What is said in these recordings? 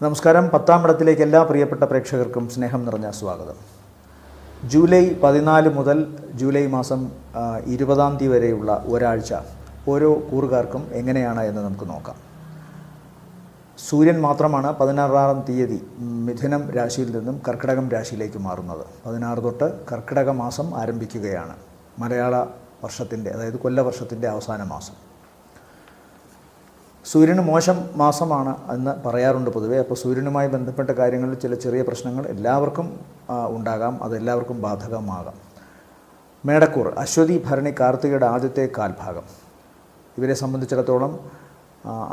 നമസ്കാരം. 10-ാം ഇടത്തിലേക്ക് എല്ലാ പ്രിയപ്പെട്ട പ്രേക്ഷകർക്കും സ്നേഹം നിറഞ്ഞ സ്വാഗതം. ജൂലൈ 14 മുതൽ ജൂലൈ മാസം 20-ാം തീയതി വരെയുള്ള ഒരാഴ്ച ഓരോ കൂറുകാർക്കും എങ്ങനെയാണ് എന്ന് നമുക്ക് നോക്കാം. സൂര്യൻ മാത്രമാണ് 16-ാം തീയതി മിഥുനം രാശിയിൽ നിന്നും കർക്കിടകം രാശിയിലേക്ക് മാറുന്നത്. 16 തൊട്ട് കർക്കിടക മാസം ആരംഭിക്കുകയാണ്. മലയാള വർഷത്തിൻ്റെ, അതായത് കൊല്ലവർഷത്തിൻ്റെ അവസാന മാസം. സൂര്യന് മോശം മാസമാണ് എന്ന് പറയാറുണ്ട് പൊതുവേ. അപ്പോൾ സൂര്യനുമായി ബന്ധപ്പെട്ട കാര്യങ്ങളിൽ ചില ചെറിയ പ്രശ്നങ്ങൾ എല്ലാവർക്കും ഉണ്ടാകാം, അതെല്ലാവർക്കും ബാധകമാകാം. മേടക്കൂർ, അശ്വതി, ഭരണി, കാർത്തികയുടെ ആദ്യത്തെ കാൽഭാഗം. ഇവരെ സംബന്ധിച്ചിടത്തോളം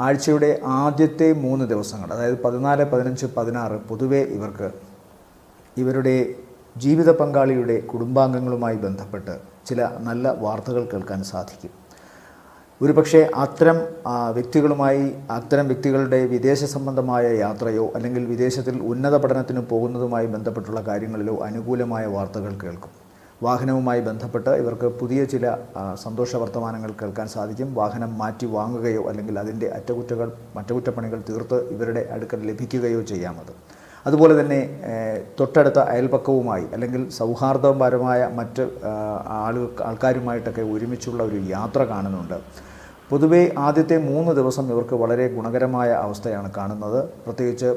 ആഴ്ചയുടെ ആദ്യത്തെ 3 ദിവസങ്ങൾ, അതായത് 14, 15, 16 പൊതുവേ ഇവർക്ക് ഇവരുടെ ജീവിത പങ്കാളിയുടെ കുടുംബാംഗങ്ങളുമായി ബന്ധപ്പെട്ട് ചില നല്ല വാർത്തകൾ കേൾക്കാൻ സാധിക്കും. ഒരുപക്ഷെ അത്തരം വ്യക്തികളുടെ വിദേശ സംബന്ധമായ യാത്രയോ അല്ലെങ്കിൽ വിദേശത്തിൽ ഉന്നത പഠനത്തിന് പോകുന്നതുമായി ബന്ധപ്പെട്ടുള്ള കാര്യങ്ങളിലോ അനുകൂലമായ വാർത്തകൾ കേൾക്കും. വാഹനവുമായി ബന്ധപ്പെട്ട് ഇവർക്ക് പുതിയ ചില സന്തോഷ വർത്തമാനങ്ങൾ കേൾക്കാൻ സാധിക്കും. വാഹനം മാറ്റി വാങ്ങുകയോ അല്ലെങ്കിൽ അതിൻ്റെ അറ്റകുറ്റപ്പണികൾ തീർത്ത് ഇവരുടെ അടുക്കൽ ലഭിക്കുകയോ ചെയ്യാമത്. അതുപോലെ തന്നെ തൊട്ടടുത്ത അയൽപക്കവുമായി അല്ലെങ്കിൽ സൗഹാർദ്ദപരമായ മറ്റ് ആൾക്കാരുമായിട്ടൊക്കെ ഒരുമിച്ചുള്ള ഒരു യാത്ര കാണുന്നുണ്ട്. പൊതുവേ ആദ്യത്തെ 3 ദിവസം ഇവർക്ക് വളരെ ഗുണകരമായ അവസ്ഥയാണ് കാണുന്നത്. പ്രത്യേകിച്ച്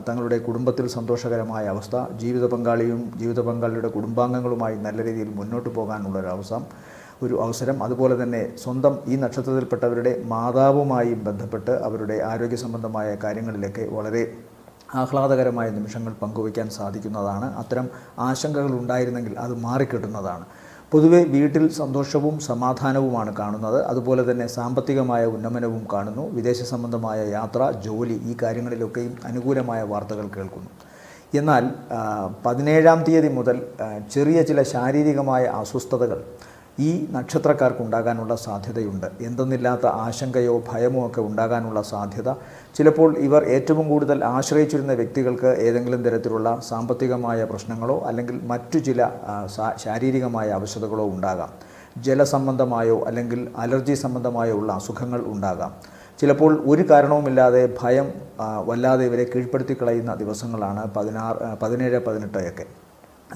തങ്ങളുടെ കുടുംബത്തിൽ സന്തോഷകരമായ അവസ്ഥ, ജീവിത പങ്കാളിയുടെ കുടുംബാംഗങ്ങളുമായി നല്ല രീതിയിൽ മുന്നോട്ട് പോകാനുള്ളൊരു അവസരം. അതുപോലെ തന്നെ സ്വന്തം ഈ നക്ഷത്രത്തിൽപ്പെട്ടവരുടെ മാതാവുമായി ബന്ധപ്പെട്ട് അവരുടെ ആരോഗ്യ സംബന്ധമായ കാര്യങ്ങളിലൊക്കെ വളരെ ആഹ്ലാദകരമായ നിമിഷങ്ങൾ പങ്കുവയ്ക്കാൻ സാധിക്കുന്നതാണ്. അത്തരം ആശങ്കകൾ ഉണ്ടായിരുന്നെങ്കിൽ അത് മാറിക്കിട്ടുന്നതാണ്. പൊതുവെ വീട്ടിൽ സന്തോഷവും സമാധാനവുമാണ് കാണുന്നത്. അതുപോലെ തന്നെ സാമ്പത്തികമായ ഉന്നമനവും കാണുന്നു. വിദേശ സംബന്ധമായ യാത്ര, ജോലി, ഈ കാര്യങ്ങളിലൊക്കെയും അനുകൂലമായ വാർത്തകൾ കേൾക്കുന്നു. എന്നാൽ 17-ാം തീയതി മുതൽ ചെറിയ ചില ശാരീരികമായ അസ്വസ്ഥതകൾ ഈ നക്ഷത്രക്കാർക്കുണ്ടാകാനുള്ള സാധ്യതയുണ്ട്. എന്തെന്നില്ലാത്ത ആശങ്കയോ ഭയമോ ഒക്കെ ഉണ്ടാകാനുള്ള സാധ്യത. ചിലപ്പോൾ ഇവർ ഏറ്റവും കൂടുതൽ ആശ്രയിച്ചിരുന്ന വ്യക്തികൾക്ക് ഏതെങ്കിലും തരത്തിലുള്ള സാമ്പത്തികമായ പ്രശ്നങ്ങളോ അല്ലെങ്കിൽ മറ്റു ചില ശാരീരികമായ അവശതകളോ ഉണ്ടാകാം. ജലസംബന്ധമായോ അല്ലെങ്കിൽ അലർജി സംബന്ധമായോ ഉള്ള അസുഖങ്ങൾ ഉണ്ടാകാം. ചിലപ്പോൾ ഒരു കാരണവുമില്ലാതെ ഭയം വല്ലാതെ ഇവരെ കീഴ്പ്പെടുത്തി കളയുന്ന ദിവസങ്ങളാണ് 17, 18 ഒക്കെ.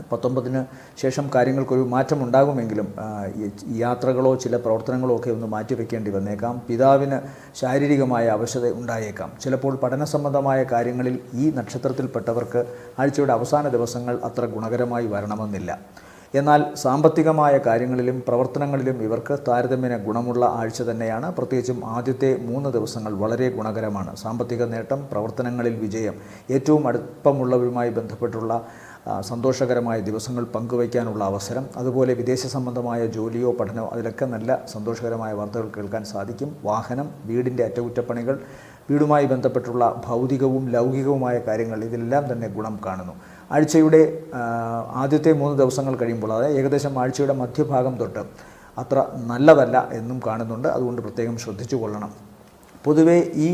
19-ന് ശേഷം കാര്യങ്ങൾക്കൊരു മാറ്റമുണ്ടാകുമെങ്കിലും യാത്രകളോ ചില പ്രവർത്തനങ്ങളോ ഒക്കെ ഒന്ന് മാറ്റിവെക്കേണ്ടി വന്നേക്കാം. പിതാവിന് ശാരീരികമായ അവശത ഉണ്ടായേക്കാം. ചിലപ്പോൾ പഠന സംബന്ധമായ കാര്യങ്ങളിൽ ഈ നക്ഷത്രത്തിൽപ്പെട്ടവർക്ക് ആഴ്ചയുടെ അവസാന ദിവസങ്ങൾ അത്ര ഗുണകരമായി വരണമെന്നില്ല. എന്നാൽ സാമ്പത്തികമായ കാര്യങ്ങളിലും പ്രവർത്തനങ്ങളിലും ഇവർക്ക് താരതമ്യേന ഗുണമുള്ള ആഴ്ച തന്നെയാണ്. പ്രത്യേകിച്ചും ആദ്യത്തെ 3 ദിവസങ്ങൾ വളരെ ഗുണകരമാണ്. സാമ്പത്തിക നേട്ടം, പ്രവർത്തനങ്ങളിൽ വിജയം, ഏറ്റവും അടുപ്പമുള്ളവരുമായി ബന്ധപ്പെട്ടുള്ള സന്തോഷകരമായ ദിവസങ്ങൾ പങ്കുവയ്ക്കാനുള്ള അവസരം, അതുപോലെ വിദേശ സംബന്ധമായ ജോലിയോ പഠനമോ അതിലൊക്കെ നല്ല സന്തോഷകരമായ വാർത്തകൾ കേൾക്കാൻ സാധിക്കും. വാഹനം, വീടിൻ്റെ അറ്റകുറ്റപ്പണികൾ, വീടുമായി ബന്ധപ്പെട്ടുള്ള ഭൗതികവും ലൗകികവുമായ കാര്യങ്ങൾ, ഇതിലെല്ലാം തന്നെ ഗുണം കാണുന്നു. ആഴ്ചയുടെ ആദ്യത്തെ 3 ദിവസങ്ങൾ കഴിയുമ്പോൾ, അതായത് ഏകദേശം ആഴ്ചയുടെ മധ്യഭാഗം തൊട്ട് അത്ര നല്ലതല്ല എന്നും കാണുന്നുണ്ട്. അതുകൊണ്ട് പ്രത്യേകം ശ്രദ്ധിച്ചു കൊള്ളണം. പൊതുവേ ഈ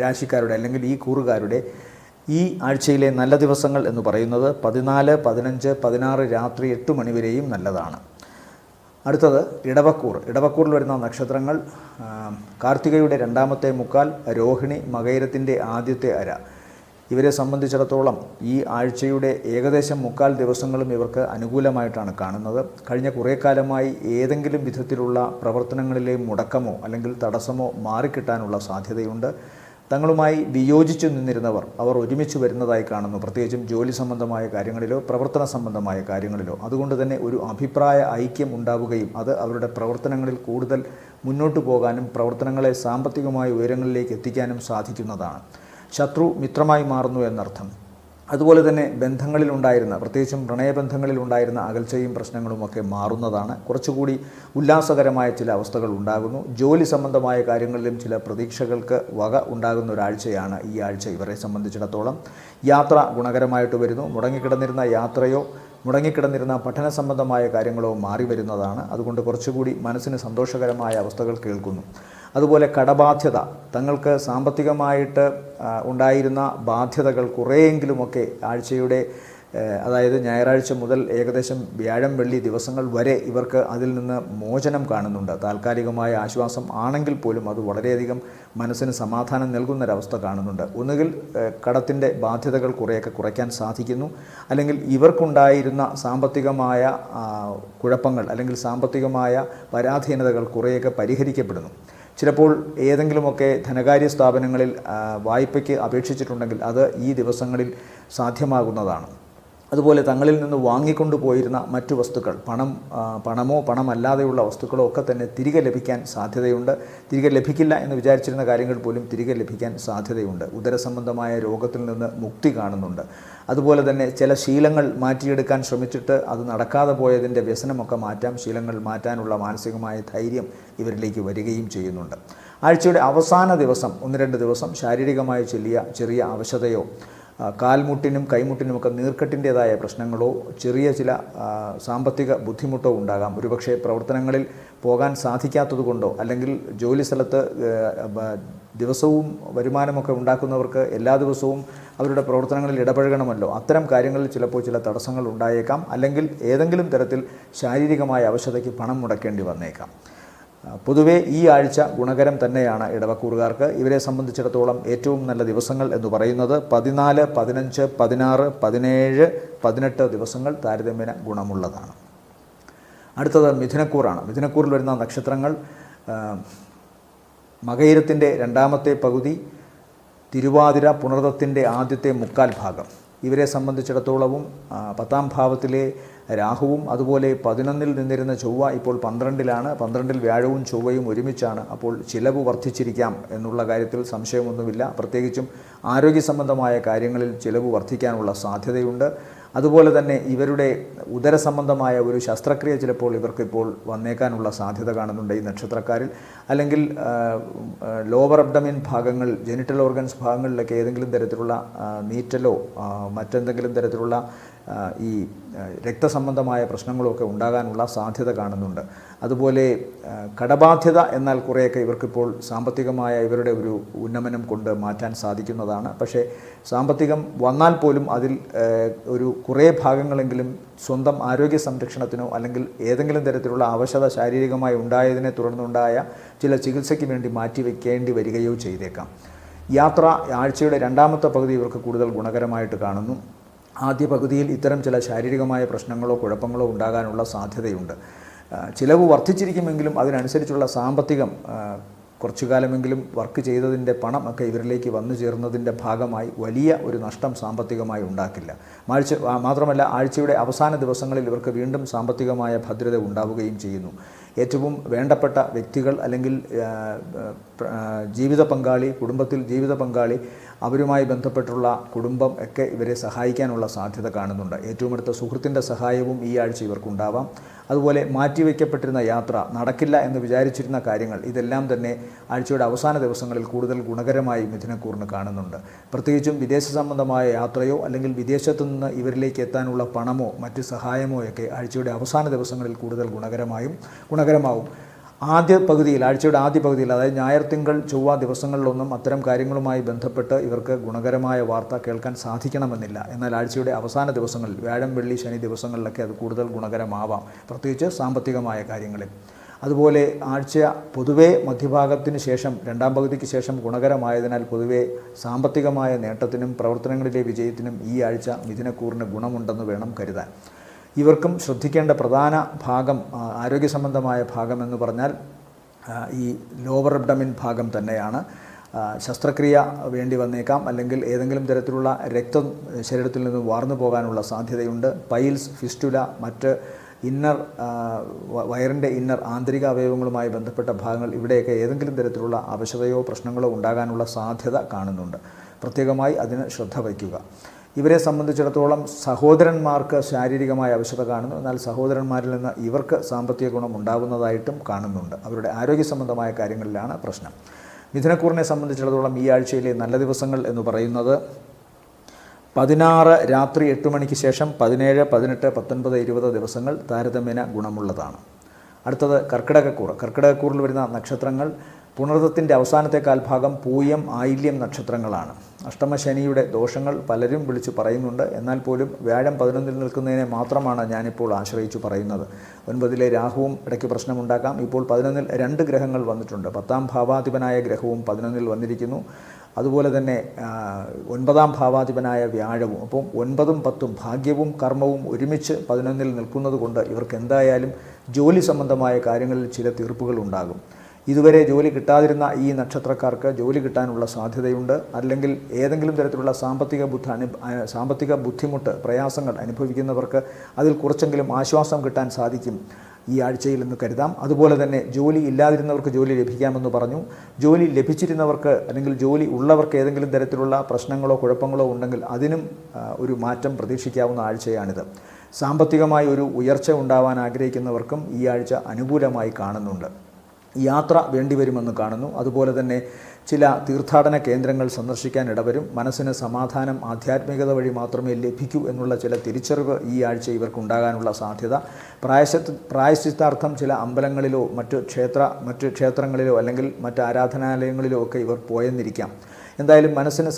രാശിക്കാരുടെ അല്ലെങ്കിൽ ഈ കൂറുകാരുടെ ഈ ആഴ്ചയിലെ നല്ല ദിവസങ്ങൾ എന്ന് പറയുന്നത് 14, 15, 16 രാത്രി 8 മണി വരെയും നല്ലതാണ്. അടുത്തത് ഇടവക്കൂറിൽ വരുന്ന നക്ഷത്രങ്ങൾ കാർത്തികയുടെ 2-ാമത്തെ മുക്കാൽ, രോഹിണി, മകയിരത്തിൻ്റെ ആദ്യത്തെ അര. ഇവരെ സംബന്ധിച്ചിടത്തോളം ഈ ആഴ്ചയുടെ ഏകദേശം 3/4 ദിവസങ്ങളും ഇവർക്ക് അനുകൂലമായിട്ടാണ് കാണുന്നത്. കഴിഞ്ഞ കുറേ കാലമായി ഏതെങ്കിലും വിധത്തിലുള്ള പ്രവർത്തനങ്ങളിലെ മുടക്കമോ അല്ലെങ്കിൽ തടസ്സമോ മാറിക്കിട്ടാനുള്ള സാധ്യതയുണ്ട്. തങ്ങളുമായി വിയോജിച്ചു നിന്നിരുന്നവർ അവർ ഒരുമിച്ച് വരുന്നതായി കാണുന്നു. പ്രത്യേകിച്ചും ജോലി സംബന്ധമായ കാര്യങ്ങളിലോ പ്രവർത്തന സംബന്ധമായ കാര്യങ്ങളിലോ. അതുകൊണ്ട് തന്നെ ഒരു അഭിപ്രായ ഐക്യം ഉണ്ടാവുകയും അത് അവരുടെ പ്രവർത്തനങ്ങളിൽ കൂടുതൽ മുന്നോട്ട് പോകാനും പ്രവർത്തനങ്ങളെ സാമ്പത്തികമായ ഉയരങ്ങളിലേക്ക് എത്തിക്കാനും സാധിക്കുന്നതാണ്. ശത്രു മിത്രമായി മാറുന്നു എന്നർത്ഥം. അതുപോലെ തന്നെ ബന്ധങ്ങളിലുണ്ടായിരുന്ന, പ്രത്യേകിച്ചും പ്രണയബന്ധങ്ങളിലുണ്ടായിരുന്ന അകൽച്ചയും പ്രശ്നങ്ങളുമൊക്കെ മാറുന്നതാണ്. കുറച്ചുകൂടി ഉല്ലാസകരമായ ചില അവസ്ഥകൾ ഉണ്ടാകുന്നു. ജോലി സംബന്ധമായ കാര്യങ്ങളിലും ചില പ്രതീക്ഷകൾക്ക് വക ഉണ്ടാകുന്ന ഒരാഴ്ചയാണ് ഈ ആഴ്ച ഇവരെ സംബന്ധിച്ചിടത്തോളം. യാത്ര ഗുണകരമായിട്ട് വരുന്നു. മുടങ്ങിക്കിടന്നിരുന്ന പഠന സംബന്ധമായ കാര്യങ്ങളോ മാറി വരുന്നതാണ്. അതുകൊണ്ട് കുറച്ചുകൂടി മനസ്സിന് സന്തോഷകരമായ അവസ്ഥകൾ കേൾക്കുന്നു. അതുപോലെ കടബാധ്യത, തങ്ങൾക്ക് സാമ്പത്തികമായിട്ട് ഉണ്ടായിരുന്ന ബാധ്യതകൾ കുറേയെങ്കിലുമൊക്കെ ആഴ്ചയുടെ അതായത് ഞായറാഴ്ച മുതൽ ഏകദേശം വ്യാഴം വെള്ളി ദിവസങ്ങൾ വരെ ഇവർക്ക് അതിൽ നിന്ന് മോചനം കാണുന്നുണ്ട്. താൽക്കാലികമായ ആശ്വാസം ആണെങ്കിൽ പോലും അത് വളരെയധികം മനസ്സിന് സമാധാനം നൽകുന്നൊരവസ്ഥ കാണുന്നുണ്ട്. ഒന്നുകിൽ കടത്തിൻ്റെ ബാധ്യതകൾ കുറേയൊക്കെ കുറയ്ക്കാൻ സാധിക്കുന്നു, അല്ലെങ്കിൽ ഇവർക്കുണ്ടായിരുന്ന സാമ്പത്തികമായ കുഴപ്പങ്ങൾ അല്ലെങ്കിൽ സാമ്പത്തികമായ പരാധീനതകൾ കുറേയൊക്കെ പരിഹരിക്കപ്പെടുന്നു. ചിലപ്പോൾ ഏതെങ്കിലുമൊക്കെ ധനകാര്യ സ്ഥാപനങ്ങളിൽ വായ്പയ്ക്ക് അപേക്ഷിച്ചിട്ടുണ്ടെങ്കിൽ അത് ഈ ദിവസങ്ങളിൽ സാധ്യമാകുന്നതാണ്. അതുപോലെ തങ്ങളിൽ നിന്ന് വാങ്ങിക്കൊണ്ടു പോയിരുന്ന മറ്റു വസ്തുക്കൾ, പണമോ പണമല്ലാതെയുള്ള വസ്തുക്കളോ ഒക്കെ തന്നെ തിരികെ ലഭിക്കാൻ സാധ്യതയുണ്ട്. തിരികെ ലഭിക്കില്ല എന്ന് വിചാരിച്ചിരുന്ന കാര്യങ്ങൾ പോലും തിരികെ ലഭിക്കാൻ സാധ്യതയുണ്ട്. ഉദരസംബന്ധമായ രോഗത്തിൽ നിന്ന് മുക്തി കാണുന്നുണ്ട്. അതുപോലെ തന്നെ ചില ശീലങ്ങൾ മാറ്റിയെടുക്കാൻ ശ്രമിച്ചിട്ട് അത് നടക്കാതെ പോയതിൻ്റെ വ്യസനമൊക്കെ മാറ്റാം. ശീലങ്ങൾ മാറ്റാനുള്ള മാനസികമായ ധൈര്യം ഇവരിലേക്ക് വരികയും ചെയ്യുന്നുണ്ട്. ആഴ്ചയുടെ അവസാന ദിവസം 1-2 ദിവസം ശാരീരികമായി ചെറിയ അവശതയോ കാൽമുട്ടിനും കൈമുട്ടിനുമൊക്കെ നീർക്കെട്ടിൻ്റേതായ പ്രശ്നങ്ങളോ ചെറിയ ചില സാമ്പത്തിക ബുദ്ധിമുട്ടോ ഉണ്ടാകാം. ഒരുപക്ഷെ പ്രവർത്തനങ്ങളിൽ പോകാൻ സാധിക്കാത്തതുകൊണ്ടോ, അല്ലെങ്കിൽ ജോലി സ്ഥലത്ത് ദിവസവും വരുമാനമൊക്കെ ഉണ്ടാക്കുന്നവർക്ക് എല്ലാ ദിവസവും അവരുടെ പ്രവർത്തനങ്ങളിൽ ഇടപഴകണമല്ലോ. അത്തരം കാര്യങ്ങളിൽ ചിലപ്പോൾ ചില തടസ്സങ്ങൾ ഉണ്ടായേക്കാം. അല്ലെങ്കിൽ ഏതെങ്കിലും തരത്തിൽ ശാരീരികമായ അവശതയ്ക്ക് പണം മുടക്കേണ്ടി വന്നേക്കാം. പൊതുവെ ഈ ആഴ്ച ഗുണകരം തന്നെയാണ് ഇടവക്കൂറുകാർക്ക്. ഇവരെ സംബന്ധിച്ചിടത്തോളം ഏറ്റവും നല്ല ദിവസങ്ങൾ എന്ന് പറയുന്നത് 14, 15, 16, 17, 18 ദിവസങ്ങൾ താരതമ്യേന ഗുണമുള്ളതാണ്. അടുത്തത് മിഥുനക്കൂറാണ്. മിഥുനക്കൂറിൽ വരുന്ന നക്ഷത്രങ്ങൾ മകയിരത്തിൻ്റെ 2ാമത്തെ പകുതി, തിരുവാതിര, പുണർതത്തിൻ്റെ ആദ്യത്തെ 1/4 ഭാഗം. ഇവരെ സംബന്ധിച്ചിടത്തോളവും 10ാം ഭാവത്തിലെ രാഹുവും അതുപോലെ 11-ൽ നിന്നിരുന്ന ചൊവ്വ ഇപ്പോൾ 12-ലാണ്. 12-ൽ വ്യാഴവും ചൊവ്വയും ഒരുമിച്ചാണ്. അപ്പോൾ ചിലവ് വർദ്ധിച്ചിരിക്കാം എന്നുള്ള കാര്യത്തിൽ സംശയമൊന്നുമില്ല. പ്രത്യേകിച്ചും ആരോഗ്യ സംബന്ധമായ കാര്യങ്ങളിൽ ചിലവ് വർദ്ധിക്കാനുള്ള സാധ്യതയുണ്ട്. അതുപോലെ തന്നെ ഇവരുടെ ഉദര സംബന്ധമായ ഒരു ശസ്ത്രക്രിയ ചിലപ്പോൾ ഇവർക്കിപ്പോൾ വന്നേക്കാനുള്ള സാധ്യത കാണുന്നുണ്ട് ഈ നക്ഷത്രക്കാരിൽ. അല്ലെങ്കിൽ ലോവർ അബ്ഡമിൻ ഭാഗങ്ങൾ, ജെനിറ്റൽ ഓർഗൻസ് ഭാഗങ്ങളിലൊക്കെ ഏതെങ്കിലും തരത്തിലുള്ള നീറ്റലോ മറ്റെന്തെങ്കിലും തരത്തിലുള്ള ഈ രക്തസംബന്ധമായ പ്രശ്നങ്ങളൊക്കെ ഉണ്ടാകാനുള്ള സാധ്യത കാണുന്നുണ്ട്. അതുപോലെ കടബാധ്യത എന്നാൽ കുറേയൊക്കെ ഇവർക്കിപ്പോൾ സാമ്പത്തികമായ ഇവരുടെ ഒരു ഉന്നമനം കൊണ്ട് മാറ്റാൻ സാധിക്കുന്നതാണ്. പക്ഷേ സാമ്പത്തികം വന്നാൽ പോലും അതിൽ ഒരു കുറേ ഭാഗങ്ങളെങ്കിലും സ്വന്തം ആരോഗ്യ സംരക്ഷണത്തിനോ അല്ലെങ്കിൽ ഏതെങ്കിലും തരത്തിലുള്ള അവശത ശാരീരികമായി ഉണ്ടായതിനെ തുടർന്നുണ്ടായ ചില ചികിത്സയ്ക്ക് വേണ്ടി മാറ്റിവെക്കേണ്ടി വരികയോ ചെയ്തേക്കാം. യാത്ര ആഴ്ചയുടെ 2ാമത്തെ പകുതി ഇവർക്ക് കൂടുതൽ ഗുണകരമായിട്ട് കാണുന്നു. ആദ്യ പകുതിയിൽ ഇത്തരം ചില ശാരീരികമായ പ്രശ്നങ്ങളോ കുഴപ്പങ്ങളോ ഉണ്ടാകാനുള്ള സാധ്യതയുണ്ട്. ചിലവ് വർദ്ധിച്ചിരിക്കുമെങ്കിലും അതിനനുസരിച്ചുള്ള സാമ്പത്തികം കുറച്ചു കാലമെങ്കിലും വർക്ക് ചെയ്തതിൻ്റെ പണം ഒക്കെ ഇവരിലേക്ക് വന്നു ചേർന്നതിൻ്റെ ഭാഗമായി വലിയ ഒരു നഷ്ടം സാമ്പത്തികമായി ഉണ്ടാക്കില്ല. മാത്രമല്ല ആഴ്ചയുടെ അവസാന ദിവസങ്ങളിൽ ഇവർക്ക് വീണ്ടും സാമ്പത്തികമായ ഭദ്രത ഉണ്ടാവുകയും ചെയ്യുന്നു. ഏറ്റവും വേണ്ടപ്പെട്ട വ്യക്തികൾ അല്ലെങ്കിൽ ജീവിത പങ്കാളി, കുടുംബത്തിൽ ജീവിത പങ്കാളി, അവരുമായി ബന്ധപ്പെട്ടുള്ള കുടുംബം ഒക്കെ ഇവരെ സഹായിക്കാനുള്ള സാധ്യത കാണുന്നുണ്ട്. ഏറ്റവും അടുത്ത സുഹൃത്തിൻ്റെ സഹായവും ഈ ആഴ്ച ഇവർക്കുണ്ടാവാം. അതുപോലെ മാറ്റിവെക്കപ്പെട്ടിരുന്ന യാത്ര, നടക്കില്ല എന്ന് വിചാരിച്ചിരുന്ന കാര്യങ്ങൾ, ഇതെല്ലാം തന്നെ ആഴ്ചയുടെ അവസാന ദിവസങ്ങളിൽ കൂടുതൽ ഗുണകരമായി മിഥുനക്കൂറിന് കാണുന്നുണ്ട്. പ്രത്യേകിച്ചും വിദേശ സംബന്ധമായ യാത്രയോ അല്ലെങ്കിൽ വിദേശത്തു നിന്ന് ഇവരിലേക്ക് എത്താനുള്ള പണമോ മറ്റ് സഹായമോ ഒക്കെ ആഴ്ചയുടെ അവസാന ദിവസങ്ങളിൽ കൂടുതൽ ഗുണകരമാവും. ആഴ്ചയുടെ ആദ്യ പകുതിയിൽ, അതായത് ഞായർ, തിങ്കൾ, ചൊവ്വ ദിവസങ്ങളിലൊന്നും അത്തരം കാര്യങ്ങളുമായി ബന്ധപ്പെട്ട് ഇവർക്ക് ഗുണകരമായ വാർത്ത കേൾക്കാൻ സാധിക്കണമെന്നില്ല. എന്നാൽ ആഴ്ചയുടെ അവസാന ദിവസങ്ങളിൽ, വ്യാഴം, വെള്ളി, ശനി ദിവസങ്ങളിലൊക്കെ അത് കൂടുതൽ ഗുണകരമാവാം, പ്രത്യേകിച്ച് സാമ്പത്തികമായ കാര്യങ്ങളിൽ. അതുപോലെ ആഴ്ച പൊതുവേ മധ്യഭാഗത്തിന് ശേഷം 2ാം പകുതിക്ക് ശേഷം ഗുണകരമായതിനാൽ പൊതുവേ സാമ്പത്തികമായ നേട്ടത്തിനും പ്രവർത്തനങ്ങളിലെ വിജയത്തിനും ഈ ആഴ്ച മിഥുനക്കൂറിന് ഗുണമുണ്ടെന്ന് വേണം കരുതാൻ. ഇവർക്കും ശ്രദ്ധിക്കേണ്ട പ്രധാന ഭാഗം, ആരോഗ്യ സംബന്ധമായ ഭാഗം എന്ന് പറഞ്ഞാൽ ഈ ലോവർ അബ്ഡമിൻ ഭാഗം തന്നെയാണ്. ശസ്ത്രക്രിയ വേണ്ടി വന്നേക്കാം, അല്ലെങ്കിൽ ഏതെങ്കിലും തരത്തിലുള്ള രക്തം ശരീരത്തിൽ നിന്ന് വാർന്നു പോകാനുള്ള സാധ്യതയുണ്ട്. പൈൽസ്, ഫിസ്റ്റുല, മറ്റ് വയറിൻ്റെ ആന്തരിക അവയവങ്ങളുമായി ബന്ധപ്പെട്ട ഭാഗങ്ങൾ, ഇവിടെയൊക്കെ ഏതെങ്കിലും തരത്തിലുള്ള അവശതയോ പ്രശ്നങ്ങളോ ഉണ്ടാകാനുള്ള സാധ്യത കാണുന്നുണ്ട്. പ്രത്യേകമായി അതിന് ശ്രദ്ധ വയ്ക്കുക. ഇവരെ സംബന്ധിച്ചിടത്തോളം സഹോദരന്മാർക്ക് ശാരീരികമായ അവശത കാണുന്നു. എന്നാൽ സഹോദരന്മാരിൽ നിന്ന് ഇവർക്ക് സാമ്പത്തിക ഗുണം ഉണ്ടാകുന്നതായിട്ടും കാണുന്നുണ്ട്. അവരുടെ ആരോഗ്യ സംബന്ധമായ കാര്യങ്ങളിലാണ് പ്രശ്നം. മിഥുനക്കൂറിനെ സംബന്ധിച്ചിടത്തോളം ഈ ആഴ്ചയിലെ നല്ല ദിവസങ്ങൾ എന്ന് പറയുന്നത് 16 രാത്രി 8 മണിക്ക് ശേഷം 17, 18, 19, 20 ദിവസങ്ങൾ താരതമ്യേന ഗുണമുള്ളതാണ്. അടുത്തത് കർക്കിടകക്കൂർ. കർക്കിടകക്കൂറിൽ വരുന്ന നക്ഷത്രങ്ങൾ പുണർതത്തിൻ്റെ അവസാനത്തെ കാൽഭാഗം, പൂയം, ആയില്യം നക്ഷത്രങ്ങളാണ്. അഷ്ടമശനിയുടെ ദോഷങ്ങൾ പലരും വിളിച്ചു പറയുന്നുണ്ട്. എന്നാൽ പോലും വ്യാഴം 11-ൽ നിൽക്കുന്നതിനെ മാത്രമാണ് ഞാനിപ്പോൾ ആശ്രയിച്ചു പറയുന്നത്. 9-ലെ രാഹുവും ഇടയ്ക്ക് പ്രശ്നമുണ്ടാക്കാം. ഇപ്പോൾ 11-ൽ 2 ഗ്രഹങ്ങൾ വന്നിട്ടുണ്ട്. 10ാം ഭാവാധിപനായ ഗ്രഹവും 11-ൽ വന്നിരിക്കുന്നു. അതുപോലെ തന്നെ 9ാം ഭാവാധിപനായ വ്യാഴവും. അപ്പം 9ഉം 10ഉം ഭാഗ്യവും കർമ്മവും ഒരുമിച്ച് 11-ൽ നിൽക്കുന്നത് കൊണ്ട് ഇവർക്ക് എന്തായാലും ജോലി സംബന്ധമായ കാര്യങ്ങളിൽ ചില തീർപ്പുകൾ ഉണ്ടാകും. ഇതുവരെ ജോലി കിട്ടാതിരുന്ന ഈ നക്ഷത്രക്കാർക്ക് ജോലി കിട്ടാനുള്ള സാധ്യതയുണ്ട്. അല്ലെങ്കിൽ ഏതെങ്കിലും തരത്തിലുള്ള സാമ്പത്തിക ബുദ്ധിമുട്ട്, പ്രയാസങ്ങൾ അനുഭവിക്കുന്നവർക്ക് അതിൽ കുറച്ചെങ്കിലും ആശ്വാസം കിട്ടാൻ സാധിക്കും ഈ ആഴ്ചയിൽ എന്ന് കരുതാം. അതുപോലെ തന്നെ ജോലി ഇല്ലാതിരുന്നവർക്ക് ജോലി ലഭിക്കാമെന്ന് പറഞ്ഞു. ജോലി ലഭിച്ചിരുന്നവർക്ക് അല്ലെങ്കിൽ ജോലി ഉള്ളവർക്ക് ഏതെങ്കിലും തരത്തിലുള്ള പ്രശ്നങ്ങളോ കുഴപ്പങ്ങളോ ഉണ്ടെങ്കിൽ അതിനും ഒരു മാറ്റം പ്രതീക്ഷിക്കാവുന്ന ആഴ്ചയാണിത്. സാമ്പത്തികമായി ഒരു ഉയർച്ച ഉണ്ടാവാൻ ആഗ്രഹിക്കുന്നവർക്കും ഈ ആഴ്ച അനുകൂലമായി കാണുന്നുണ്ട്. യാത്ര വേണ്ടിവരുമെന്ന് കാണുന്നു. അതുപോലെ തന്നെ ചില തീർത്ഥാടന കേന്ദ്രങ്ങൾ സന്ദർശിക്കാൻ ഇടവരും. മനസ്സിന് സമാധാനം ആധ്യാത്മികത വഴി മാത്രമേ ലഭിക്കൂ എന്നുള്ള ചില തിരിച്ചറിവ് ഈ ആഴ്ച ഇവർക്കുണ്ടാകാനുള്ള സാധ്യത. പ്രായശ്ചിത്താർത്ഥം ചില അമ്പലങ്ങളിലോ മറ്റ് ക്ഷേത്രങ്ങളിലോ അല്ലെങ്കിൽ മറ്റ് ആരാധനാലയങ്ങളിലോ ഒക്കെ ഇവർ പോയെന്നിരിക്കാം. എന്തായാലും മനസ്സിന്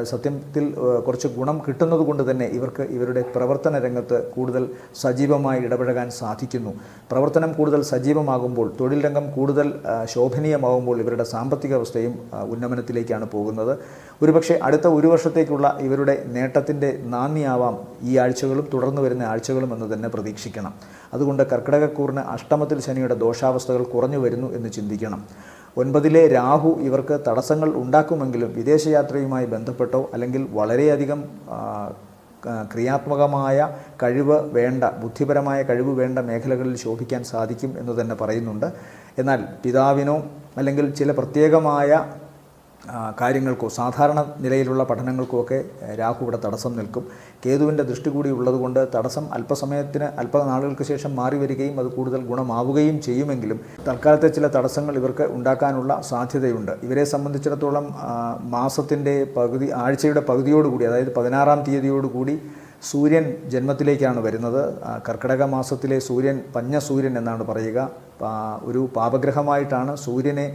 സത്യത്തിൽ കുറച്ച് ഗുണം കിട്ടുന്നത് കൊണ്ട് തന്നെ ഇവർക്ക് ഇവരുടെ പ്രവർത്തന രംഗത്ത് കൂടുതൽ സജീവമായി ഇടപഴകാൻ സാധിക്കുന്നു. പ്രവർത്തനം കൂടുതൽ സജീവമാകുമ്പോൾ, തൊഴിൽ രംഗം കൂടുതൽ ശോഭനീയമാകുമ്പോൾ ഇവരുടെ സാമ്പത്തിക അവസ്ഥയും ഉന്നമനത്തിലേക്കാണ് പോകുന്നത്. ഒരുപക്ഷെ അടുത്ത ഒരു വർഷത്തേക്കുള്ള ഇവരുടെ നേട്ടത്തിൻ്റെ നാന്ദിയാവാം ഈ ആഴ്ചകളും തുടർന്നു വരുന്ന ആഴ്ചകളും എന്ന് തന്നെ പ്രതീക്ഷിക്കണം. അതുകൊണ്ട് കർക്കിടകക്കൂറിന് അഷ്ടമത്തിൽ ശനിയുടെ ദോഷാവസ്ഥകൾ കുറഞ്ഞു വരുന്നു എന്ന് ചിന്തിക്കണം. 9-ലെ രാഹു ഇവർക്ക് തടസ്സങ്ങൾ ഉണ്ടാക്കുമെങ്കിലും വിദേശയാത്രയുമായി ബന്ധപ്പെട്ടോ അല്ലെങ്കിൽ വളരെയധികം ക്രിയാത്മകമായ കഴിവ് വേണ്ട, ബുദ്ധിപരമായ കഴിവ് വേണ്ട മേഖലകളിൽ ശോഭിക്കാൻ സാധിക്കും എന്ന് തന്നെ പറയുന്നുണ്ട്. എന്നാൽ പിതാവിനോ അല്ലെങ്കിൽ ചില പ്രത്യേകമായ കാര്യങ്ങൾക്കോ സാധാരണ നിലയിലുള്ള പഠനങ്ങൾക്കോ ഒക്കെ രാഹു ഇവിടെ തടസ്സം നിൽക്കും. കേതുവിൻ്റെ ദൃഷ്ടി കൂടി ഉള്ളതുകൊണ്ട് തടസ്സം അല്പനാളുകൾക്ക് ശേഷം മാറി വരികയും അത് കൂടുതൽ ഗുണമാവുകയും ചെയ്യുമെങ്കിലും തൽക്കാലത്തെ ചില തടസ്സങ്ങൾ ഇവർക്ക് ഉണ്ടാക്കാനുള്ള സാധ്യതയുണ്ട്. ഇവരെ സംബന്ധിച്ചിടത്തോളം ആഴ്ചയുടെ പകുതിയോടുകൂടി, അതായത് 16-ാം തീയതിയോടുകൂടി സൂര്യൻ ജന്മത്തിലേക്കാണ് വരുന്നത്. കർക്കിടക മാസത്തിലെ സൂര്യൻ പഞ്ഞസൂര്യൻ എന്നാണ് പറയുക. ഒരു പാപഗ്രഹമായിട്ടാണ് സൂര്യനെ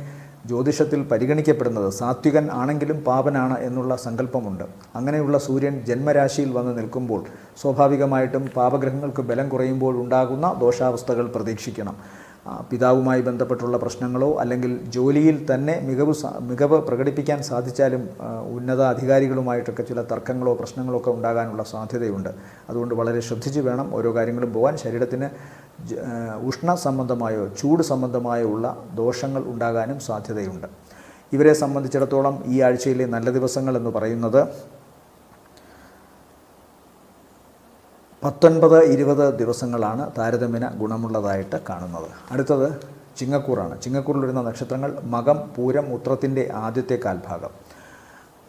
ജ്യോതിഷത്തിൽ പരിഗണിക്കപ്പെടുന്നത്. സാത്വികൻ ആണെങ്കിലും പാപനാണ് എന്നുള്ള സങ്കല്പമുണ്ട്. അങ്ങനെയുള്ള സൂര്യൻ ജന്മരാശിയിൽ വന്ന് നിൽക്കുമ്പോൾ സ്വാഭാവികമായിട്ടും പാപഗ്രഹങ്ങൾക്ക് ബലം കുറയുമ്പോൾ ഉണ്ടാകുന്ന ദോഷാവസ്ഥകൾ പ്രതീക്ഷിക്കണം. പിതാവുമായി ബന്ധപ്പെട്ടുള്ള പ്രശ്നങ്ങളോ അല്ലെങ്കിൽ ജോലിയിൽ തന്നെ മികവ് പ്രകടിപ്പിക്കാൻ സാധിച്ചാലും ഉന്നത അധികാരികളുമായിട്ടൊക്കെ ചില തർക്കങ്ങളോ പ്രശ്നങ്ങളോ ഒക്കെ ഉണ്ടാകാനുള്ള സാധ്യതയുണ്ട്. അതുകൊണ്ട് വളരെ ശ്രദ്ധിച്ച് വേണം ഓരോ കാര്യങ്ങളും പോകാൻ. ശരീരത്തിന് ഉഷ്ണ സംബന്ധമായോ ചൂട് സംബന്ധമായോ ഉള്ള ദോഷങ്ങൾ ഉണ്ടാകാനും സാധ്യതയുണ്ട്. ഇവരെ സംബന്ധിച്ചിടത്തോളം ഈ ആഴ്ചയിലെ നല്ല ദിവസങ്ങൾ എന്ന് പറയുന്നത് 19-20 ദിവസങ്ങളാണ് താരതമ്യേന ഗുണമുള്ളതായിട്ട് കാണുന്നത്. അടുത്തത് ചിങ്ങക്കൂറാണ്. ചിങ്ങക്കൂറിൽ വരുന്ന നക്ഷത്രങ്ങൾ മകം, പൂരം, ഉത്രത്തിൻ്റെ ആദ്യത്തെ കാൽഭാഗം.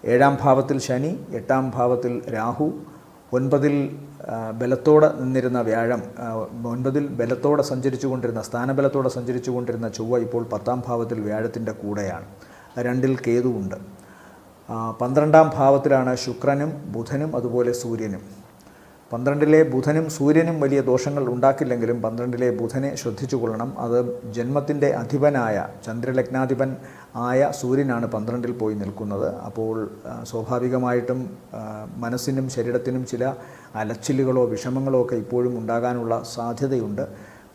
7ാം ഭാവത്തിൽ ശനി, 8ാം ഭാവത്തിൽ രാഹു, 9-ൽ ബലത്തോടെ നിന്നിരുന്ന വ്യാഴം, 9-ൽ ബലത്തോടെ സ്ഥാനബലത്തോടെ സഞ്ചരിച്ചു കൊണ്ടിരുന്ന ചൊവ്വ ഇപ്പോൾ 10ാം ഭാവത്തിൽ വ്യാഴത്തിൻ്റെ കൂടെയാണ്. 2-ൽ കേതുവുണ്ട്. 12ാം ഭാവത്തിലാണ് ശുക്രനും ബുധനും അതുപോലെ സൂര്യനും. 12-ലെ ബുധനും സൂര്യനും വലിയ ദോഷങ്ങൾ ഉണ്ടാക്കില്ലെങ്കിലും 12-ലെ ബുധനെ ശ്രദ്ധിച്ചു കൊള്ളണം. അത് ജന്മത്തിൻ്റെ അധിപനായ ചന്ദ്രലഗ്നാധിപൻ ആയ സൂര്യനാണ് 12-ൽ പോയി നിൽക്കുന്നത്. അപ്പോൾ സ്വാഭാവികമായിട്ടും മനസ്സിനും ശരീരത്തിനും ചില അലച്ചിലുകളോ വിഷമങ്ങളോ ഒക്കെ ഇപ്പോഴും ഉണ്ടാകാനുള്ള സാധ്യതയുണ്ട്.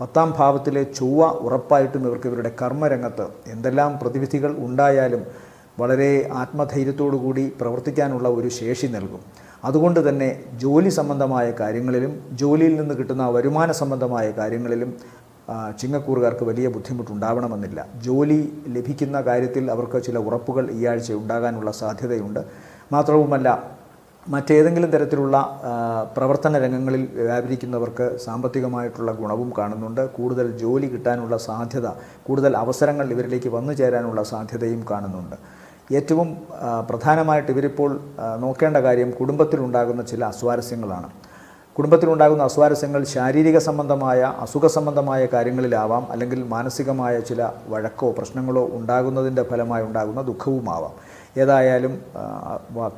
10ാം ഭാവത്തിലെ ചൊവ്വ ഉറപ്പായിട്ടും ഇവരുടെ കർമ്മരംഗത്ത് എന്തെല്ലാം പ്രതിവിധികൾ ഉണ്ടായാലും വളരെ ആത്മധൈര്യത്തോടുകൂടി പ്രവർത്തിക്കാനുള്ള ഒരു ശേഷി നൽകും. അതുകൊണ്ട് തന്നെ ജോലി സംബന്ധമായ കാര്യങ്ങളിലും ജോലിയിൽ നിന്ന് കിട്ടുന്ന വരുമാന സംബന്ധമായ കാര്യങ്ങളിലും ചിങ്ങക്കൂറുകാർക്ക് വലിയ ബുദ്ധിമുട്ടുണ്ടാവണമെന്നില്ല. ജോലി ലഭിക്കുന്ന കാര്യത്തിൽ അവർക്ക് ചില ഉറപ്പുകൾ ഈ ആഴ്ച ഉണ്ടാകാനുള്ള സാധ്യതയുണ്ട്. മാത്രവുമല്ല മറ്റേതെങ്കിലും തരത്തിലുള്ള പ്രവർത്തന രംഗങ്ങളിൽ വ്യാപരിക്കുന്നവർക്ക് സാമ്പത്തികമായിട്ടുള്ള ഗുണവും കാണുന്നുണ്ട്. കൂടുതൽ ജോലി കിട്ടാനുള്ള സാധ്യത, കൂടുതൽ അവസരങ്ങൾ ഇവരിലേക്ക് വന്നു ചേരാനുള്ള സാധ്യതയും കാണുന്നുണ്ട്. ഏറ്റവും പ്രധാനമായിട്ട് ഇവരിപ്പോൾ നോക്കേണ്ട കാര്യം കുടുംബത്തിലുണ്ടാകുന്ന ചില അസ്വാരസ്യങ്ങളാണ്. കുടുംബത്തിലുണ്ടാകുന്ന അസ്വാരസ്യങ്ങൾ ശാരീരിക സംബന്ധമായ അസുഖ സംബന്ധമായ കാര്യങ്ങളിലാവാം, അല്ലെങ്കിൽ മാനസികമായ ചില വഴക്കോ പ്രശ്നങ്ങളോ ഉണ്ടാകുന്നതിൻ്റെ ഫലമായി ഉണ്ടാകുന്ന ദുഃഖവുമാവാം. ഏതായാലും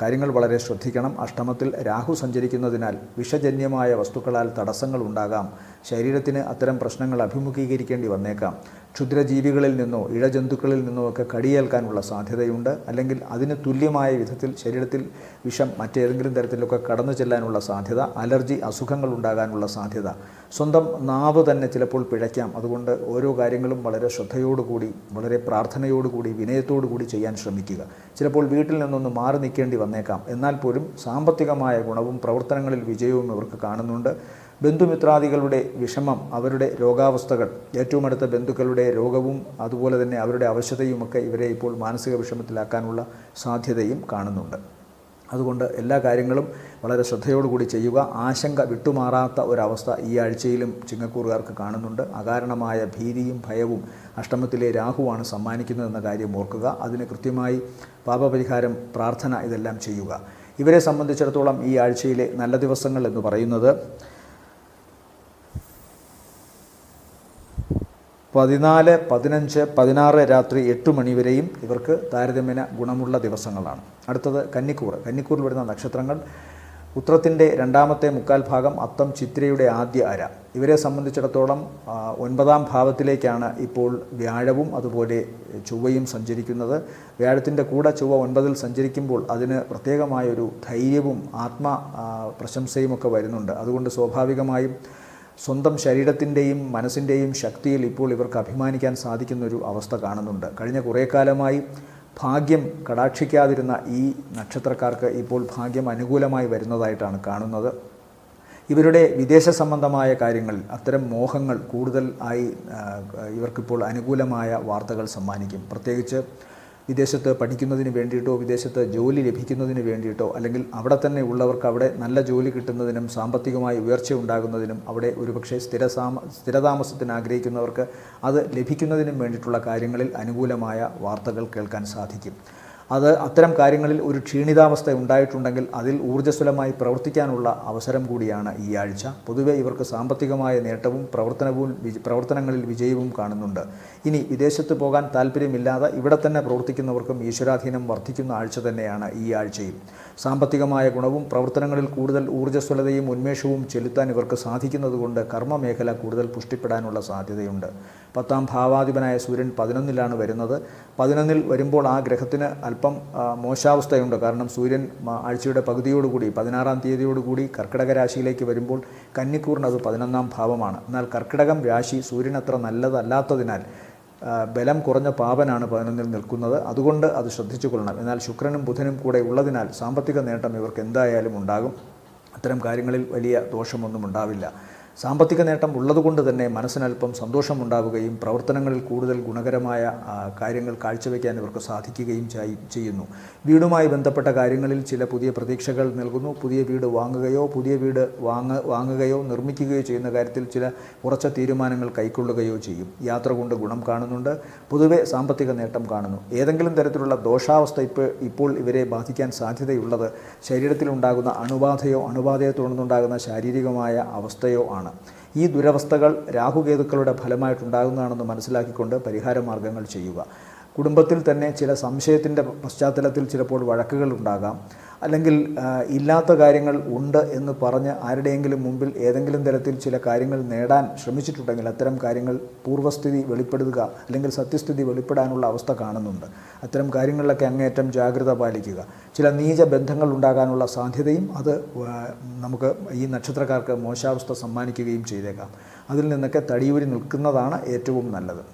കാര്യങ്ങൾ വളരെ ശ്രദ്ധിക്കണം. അഷ്ടമത്തിൽ രാഹു സഞ്ചരിക്കുന്നതിനാൽ വിഷജന്യമായ വസ്തുക്കളാൽ തടസ്സങ്ങൾ ഉണ്ടാകാം. ശരീരത്തിന് അത്തരം പ്രശ്നങ്ങൾ അഭിമുഖീകരിക്കേണ്ടി വന്നേക്കാം. ക്ഷുദ്രജീവികളിൽ നിന്നോ ഇഴജന്തുക്കളിൽ നിന്നോ ഒക്കെ കടിയേൽക്കാനുള്ള സാധ്യതയുണ്ട്. അല്ലെങ്കിൽ അതിന് തുല്യമായ വിധത്തിൽ ശരീരത്തിൽ വിഷം മറ്റേതെങ്കിലും തരത്തിലൊക്കെ കടന്നു ചെല്ലാനുള്ള സാധ്യത, അലർജി അസുഖങ്ങൾ ഉണ്ടാകാനുള്ള സാധ്യത, സ്വന്തം നാവ് തന്നെ ചിലപ്പോൾ പിഴയ്ക്കാം. അതുകൊണ്ട് ഓരോ കാര്യങ്ങളും വളരെ ശ്രദ്ധയോടുകൂടി, വളരെ പ്രാർത്ഥനയോടുകൂടി, വിനയത്തോടുകൂടി ചെയ്യാൻ ശ്രമിക്കുക. ചിലപ്പോൾ വീട്ടിൽ നിന്നൊന്ന് മാറി നിൽക്കേണ്ടി വന്നേക്കാം. എന്നാൽ പോലും സാമ്പത്തികമായ ഗുണവും പ്രവർത്തനങ്ങളിൽ വിജയവും ഇവർക്ക് കാണുന്നുണ്ട്. ബന്ധുമിത്രാദികളുടെ വിഷമം, അവരുടെ രോഗാവസ്ഥകൾ, ഏറ്റവും അടുത്ത ബന്ധുക്കളുടെ രോഗവും അതുപോലെ തന്നെ അവരുടെ അവശതയുമൊക്കെ ഇവരെ ഇപ്പോൾ മാനസിക വിഷമത്തിലാക്കാനുള്ള സാധ്യതയും കാണുന്നുണ്ട്. അതുകൊണ്ട് എല്ലാ കാര്യങ്ങളും വളരെ ശ്രദ്ധയോടുകൂടി ചെയ്യുക. ആശങ്ക വിട്ടുമാറാത്ത ഒരവസ്ഥ ഈ ആഴ്ചയിലും ചിങ്ങക്കൂറുകാർക്ക് കാണുന്നുണ്ട്. അകാരണമായ ഭീതിയും ഭയവും അഷ്ടമത്തിലെ രാഹുവാണ് സമ്മാനിക്കുന്നതെന്ന കാര്യം ഓർക്കുക. അതിന് കൃത്യമായി പാപപരിഹാരം, പ്രാർത്ഥന ഇതെല്ലാം ചെയ്യുക. ഇവരെ സംബന്ധിച്ചിടത്തോളം ഈ ആഴ്ചയിലെ നല്ല ദിവസങ്ങൾ എന്ന് പറയുന്നത് 14, 15, 16 രാത്രി 8 മണിവരെയും ഇവർക്ക് താരതമ്യേന ഗുണമുള്ള ദിവസങ്ങളാണ്. അടുത്തത് കന്നിക്കൂർ. കന്നിക്കൂറിൽ വരുന്ന നക്ഷത്രങ്ങൾ ഉത്രത്തിൻ്റെ രണ്ടാമത്തെ മുക്കാൽ ഭാഗം, അത്തം ചിത്രയുടെ ആദ്യ അര. ഇവരെ സംബന്ധിച്ചിടത്തോളം 9ാം ഭാവത്തിലേക്കാണ് ഇപ്പോൾ വ്യാഴവും അതുപോലെ ചൊവ്വയും സഞ്ചരിക്കുന്നത്. വ്യാഴത്തിൻ്റെ കൂടെ ചൊവ്വ 9ൽ സഞ്ചരിക്കുമ്പോൾ അതിന് പ്രത്യേകമായൊരു ധൈര്യവും പ്രശംസയുമൊക്കെ വരുന്നുണ്ട്. അതുകൊണ്ട് സ്വാഭാവികമായും സ്വന്തം ശരീരത്തിൻ്റെയും മനസ്സിൻ്റെയും ശക്തിയിൽ ഇപ്പോൾ ഇവർക്ക് അഭിമാനിക്കാൻ സാധിക്കുന്നൊരു അവസ്ഥ കാണുന്നുണ്ട്. കഴിഞ്ഞ കുറേ കാലമായി ഭാഗ്യം കടാക്ഷിക്കാതിരുന്ന ഈ നക്ഷത്രക്കാർക്ക് ഇപ്പോൾ ഭാഗ്യം അനുകൂലമായി വരുന്നതായിട്ടാണ് കാണുന്നത്. ഇവരുടെ വിദേശ സംബന്ധമായ കാര്യങ്ങളിൽ അത്തരം മോഹങ്ങൾ കൂടുതൽ ആയി ഇവർക്കിപ്പോൾ അനുകൂലമായ വാർത്തകൾ സമ്മാനിക്കും. പ്രത്യേകിച്ച് വിദേശത്ത് പഠിക്കുന്നതിന് വേണ്ടിയിട്ടോ വിദേശത്ത് ജോലി ലഭിക്കുന്നതിന് വേണ്ടിയിട്ടോ അല്ലെങ്കിൽ അവിടെ തന്നെ ഉള്ളവർക്ക് അവിടെ നല്ല ജോലി കിട്ടുന്നതിനും സാമ്പത്തികമായി ഉയർച്ച ഉണ്ടാകുന്നതിനും അവിടെ ഒരുപക്ഷെ സ്ഥിരതാമസത്തിന് ആഗ്രഹിക്കുന്നവർക്ക് അത് ലഭിക്കുന്നതിനും വേണ്ടിയിട്ടുള്ള കാര്യങ്ങളിൽ അനുകൂലമായ വാർത്തകൾ കേൾക്കാൻ സാധിക്കും. അത്തരം കാര്യങ്ങളിൽ ഒരു ക്ഷീണിതാവസ്ഥ ഉണ്ടായിട്ടുണ്ടെങ്കിൽ അതിൽ ഊർജ്ജസ്വലമായി പ്രവർത്തിക്കാനുള്ള അവസരം കൂടിയാണ് ഈ ആഴ്ച. പൊതുവെ ഇവർക്ക് സാമ്പത്തികമായ നേട്ടവും പ്രവർത്തനങ്ങളിൽ വിജയവും കാണുന്നുണ്ട്. ഇനി വിദേശത്ത് പോകാൻ താല്പര്യമില്ലാതെ ഇവിടെ തന്നെ പ്രവർത്തിക്കുന്നവർക്കും ഈശ്വരാധീനം വർദ്ധിക്കുന്ന ആഴ്ച തന്നെയാണ് ഈ ആഴ്ചയിൽ. സാമ്പത്തികമായ ഗുണവും പ്രവർത്തനങ്ങളിൽ കൂടുതൽ ഊർജ്ജസ്വലതയും ഉന്മേഷവും ചെലുത്താൻ ഇവർക്ക് സാധിക്കുന്നതുകൊണ്ട് കർമ്മമേഖല കൂടുതൽ പുഷ്ടിപ്പെടാനുള്ള സാധ്യതയുണ്ട്. 10ാം ഭാവാധിപനായ സൂര്യൻ 11ലാണ് വരുന്നത്. 11ൽ വരുമ്പോൾ ആ ഗ്രഹത്തിന് അല്പം മോശാവസ്ഥയുണ്ട്. കാരണം സൂര്യൻ ആഴ്ചയുടെ പകുതിയോടുകൂടി 16ാം തീയതിയോടുകൂടി കർക്കിടക രാശിയിലേക്ക് വരുമ്പോൾ കന്നിക്കൂറിന് അത് 11ാം ഭാവമാണ്. എന്നാൽ കർക്കിടകം രാശി സൂര്യൻ അത്ര നല്ലതല്ലാത്തതിനാൽ ബലം കുറഞ്ഞ പാപനാണ് 11ൽ നിൽക്കുന്നത്. അതുകൊണ്ട് അത് ശ്രദ്ധിച്ചു കൊള്ളണം. എന്നാൽ ശുക്രനും ബുധനും കൂടെ ഉള്ളതിനാൽ സാമ്പത്തിക നേട്ടം ഇവർക്ക് എന്തായാലും ഉണ്ടാകും. അത്തരം കാര്യങ്ങളിൽ വലിയ ദോഷമൊന്നും ഉണ്ടാവില്ല. സാമ്പത്തിക നേട്ടം ഉള്ളതുകൊണ്ട് തന്നെ മനസ്സിനല്പം സന്തോഷമുണ്ടാവുകയും പ്രവർത്തനങ്ങളിൽ കൂടുതൽ ഗുണകരമായ കാര്യങ്ങൾ കാഴ്ചവെക്കാൻ ഇവർക്ക് സാധിക്കുകയും ചെയ്യുന്നു. വീടുമായി ബന്ധപ്പെട്ട കാര്യങ്ങളിൽ ചില പുതിയ പ്രതീക്ഷകൾ നൽകുന്നു. പുതിയ വീട് വാങ്ങുകയോ പുതിയ വീട് വാങ്ങുകയോ നിർമ്മിക്കുകയോ ചെയ്യുന്ന കാര്യത്തിൽ ചില ഉറച്ച തീരുമാനങ്ങൾ കൈക്കൊള്ളുകയോ ചെയ്യും. യാത്ര കൊണ്ട് ഗുണം കാണുന്നുണ്ട്. പൊതുവെ സാമ്പത്തിക നേട്ടം കാണുന്നു. ഏതെങ്കിലും തരത്തിലുള്ള ദോഷാവസ്ഥ ഇപ്പോൾ ഇവരെ ബാധിക്കാൻ സാധ്യതയുള്ളത് ശരീരത്തിലുണ്ടാകുന്ന അണുബാധയെ തുടർന്നുണ്ടാകുന്ന ശാരീരികമായ അവസ്ഥയോ ആണ്. ഈ ദുരവസ്ഥകൾ രാഹുകേതുക്കളുടെ ഫലമായിട്ടുണ്ടാകുന്നതാണെന്ന് മനസ്സിലാക്കിക്കൊണ്ട് പരിഹാര മാർഗങ്ങൾ ചെയ്യുക. കുടുംബത്തിൽ തന്നെ ചില സംശയത്തിൻ്റെ പശ്ചാത്തലത്തിൽ ചിലപ്പോൾ വഴക്കുകൾ ഉണ്ടാകാം. അല്ലെങ്കിൽ ഇല്ലാത്ത കാര്യങ്ങൾ ഉണ്ട് എന്ന് പറഞ്ഞ് ആരുടെയെങ്കിലും മുമ്പിൽ ഏതെങ്കിലും തരത്തിൽ ചില കാര്യങ്ങൾ നേടാൻ ശ്രമിച്ചിട്ടുണ്ടെങ്കിൽ അത്തരം കാര്യങ്ങൾ പൂർവ്വസ്ഥിതി വെളിപ്പെടുത്തുക അല്ലെങ്കിൽ സത്യസ്ഥിതി വെളിപ്പെടാനുള്ള അവസ്ഥ കാണുന്നുണ്ട്. അത്തരം കാര്യങ്ങളിലൊക്കെ അങ്ങേയറ്റം ജാഗ്രത പാലിക്കുക. ചില നീച ബന്ധങ്ങൾ ഉണ്ടാകാനുള്ള സാധ്യതയും അത് നമുക്ക് ഈ നക്ഷത്രക്കാർക്ക് മോശാവസ്ഥ സമ്മാനിക്കുകയും ചെയ്തേക്കാം. അതിൽ നിന്നൊക്കെ തടിയൂരി നിൽക്കുന്നതാണ് ഏറ്റവും നല്ലത്.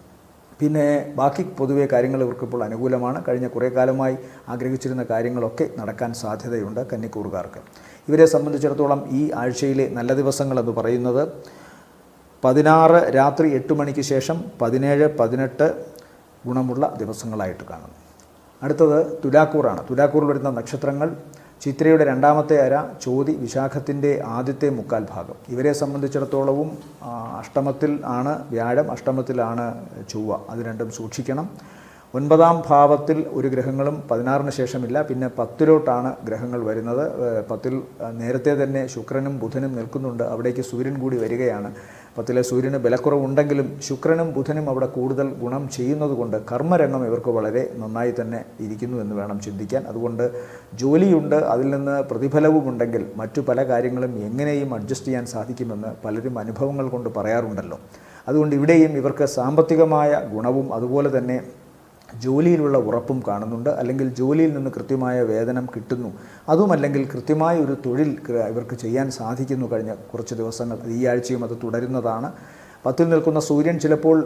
പിന്നെ ബാക്കി പൊതുവെ കാര്യങ്ങൾ ഇവർക്കിപ്പോൾ അനുകൂലമാണ്. കഴിഞ്ഞ കുറേ കാലമായി ആഗ്രഹിച്ചിരുന്ന കാര്യങ്ങളൊക്കെ നടക്കാൻ സാധ്യതയുണ്ട് കന്നിക്കൂറുകാർക്ക്. ഇവരെ സംബന്ധിച്ചിടത്തോളം ഈ ആഴ്ചയിലെ നല്ല ദിവസങ്ങളെന്ന് പറയുന്നത് 16 രാത്രി 8 മണിക്ക് ശേഷം 17, 18 ഗുണമുള്ള ദിവസങ്ങളായിട്ട് കാണുന്നു. അടുത്തത് തുലാക്കൂറാണ്. തുലാക്കൂറിൽ വരുന്ന നക്ഷത്രങ്ങൾ ചിത്രയുടെ രണ്ടാമത്തെ അര, ചോതി, വിശാഖത്തിൻ്റെ ആദ്യത്തെ മുക്കാൽ ഭാഗം. ഇവരെ സംബന്ധിച്ചിടത്തോളവും അഷ്ടമത്തിൽ ആണ് വ്യാഴം, അഷ്ടമത്തിലാണ് ചൊവ്വ. അത് രണ്ടും സൂക്ഷിക്കണം. 9ാം ഭാവത്തിൽ ഒരു ഗ്രഹങ്ങളും 16ന് ശേഷമില്ല. പിന്നെ 10ലോട്ടാണ് ഗ്രഹങ്ങൾ വരുന്നത്. 10ൽ നേരത്തെ തന്നെ ശുക്രനും ബുധനും നിൽക്കുന്നുണ്ട്. അവിടേക്ക് സൂര്യൻ കൂടി വരികയാണ്. 10-ലെ സൂര്യന് ബലക്കുറവുണ്ടെങ്കിലും ശുക്രനും ബുധനും അവിടെ കൂടുതൽ ഗുണം ചെയ്യുന്നതുകൊണ്ട് കർമ്മരംഗം ഇവർക്ക് വളരെ നന്നായി തന്നെ ഇരിക്കുന്നു എന്ന് വേണം ചിന്തിക്കാൻ. അതുകൊണ്ട് ജോലിയുണ്ട്, അതിൽ നിന്ന് പ്രതിഫലവുമുണ്ടെങ്കിൽ മറ്റു പല കാര്യങ്ങളും എങ്ങനെയും അഡ്ജസ്റ്റ് ചെയ്യാൻ സാധിക്കുമെന്ന് പലരും അനുഭവങ്ങൾ കൊണ്ട് പറയാറുണ്ടല്ലോ. അതുകൊണ്ട് ഇവിടെയും ഇവർക്ക് സാമ്പത്തികമായ ഗുണവും അതുപോലെ തന്നെ ജോലിയിലുള്ള ഉറപ്പും കാണുന്നുണ്ട്. അല്ലെങ്കിൽ ജോലിയിൽ നിന്ന് കൃത്യമായ വേതനം കിട്ടുന്നു, അതുമല്ലെങ്കിൽ കൃത്യമായ ഒരു തൊഴിൽ ഇവർക്ക് ചെയ്യാൻ സാധിക്കുന്നു. കഴിഞ്ഞ കുറച്ച് ദിവസങ്ങൾ ഈ ആഴ്ചയും അത് തുടരുന്നതാണ്. 10-ൽ നിൽക്കുന്ന സൂര്യൻ ചിലപ്പോൾ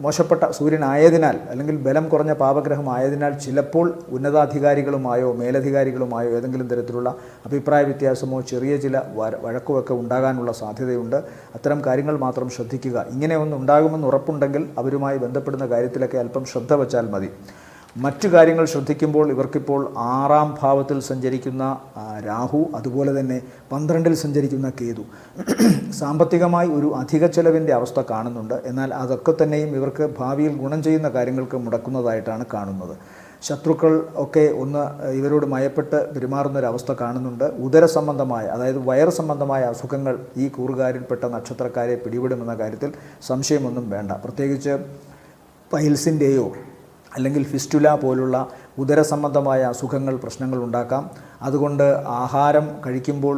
മോശപ്പെട്ട സൂര്യനായതിനാൽ അല്ലെങ്കിൽ ബലം കുറഞ്ഞ പാപഗ്രഹമായതിനാൽ ചിലപ്പോൾ ഉന്നതാധികാരികളുമായോ മേലധികാരികളുമായോ ഏതെങ്കിലും തരത്തിലുള്ള അഭിപ്രായ വ്യത്യാസമോ ചെറിയ ചില വഴക്കുമൊക്കെ ഉണ്ടാകാനുള്ള സാധ്യതയുണ്ട്. അത്തരം കാര്യങ്ങൾ മാത്രം ശ്രദ്ധിക്കുക. ഇങ്ങനെ ഒന്ന് ഉണ്ടാകുമെന്ന് ഉറപ്പുണ്ടെങ്കിൽ അവരുമായി ബന്ധപ്പെടുന്ന കാര്യത്തിലൊക്കെ അല്പം ശ്രദ്ധ വച്ചാൽ മതി. മറ്റു കാര്യങ്ങൾ ശ്രദ്ധിക്കുമ്പോൾ ഇവർക്കിപ്പോൾ 6-ാം ഭാവത്തിൽ സഞ്ചരിക്കുന്ന രാഹു, അതുപോലെ തന്നെ 12-ൽ സഞ്ചരിക്കുന്ന കേതു സാമ്പത്തികമായി ഒരു അധിക ചെലവിൻ്റെ അവസ്ഥ കാണുന്നുണ്ട്. എന്നാൽ അതൊക്കെ തന്നെയും ഇവർക്ക് ഭാവിയിൽ ഗുണം ചെയ്യുന്ന കാര്യങ്ങൾക്ക് മുടക്കുന്നതായിട്ടാണ് കാണുന്നത്. ശത്രുക്കൾ ഒക്കെ ഒന്ന് ഇവരോട് മയപ്പെട്ട് പെരുമാറുന്നൊരവസ്ഥ കാണുന്നുണ്ട്. ഉദര സംബന്ധമായ, അതായത് വയർ സംബന്ധമായ അസുഖങ്ങൾ ഈ കൂറുകാരിൽപ്പെട്ട നക്ഷത്രക്കാരെ പിടിപെടുമെന്ന കാര്യത്തിൽ സംശയമൊന്നും വേണ്ട. പ്രത്യേകിച്ച് പൈൽസിൻ്റെയോ അല്ലെങ്കിൽ ഫിസ്റ്റുല പോലുള്ള ഉദര സംബന്ധമായ അസുഖങ്ങൾ പ്രശ്നങ്ങൾ ഉണ്ടാക്കാം. അതുകൊണ്ട് ആഹാരം കഴിക്കുമ്പോൾ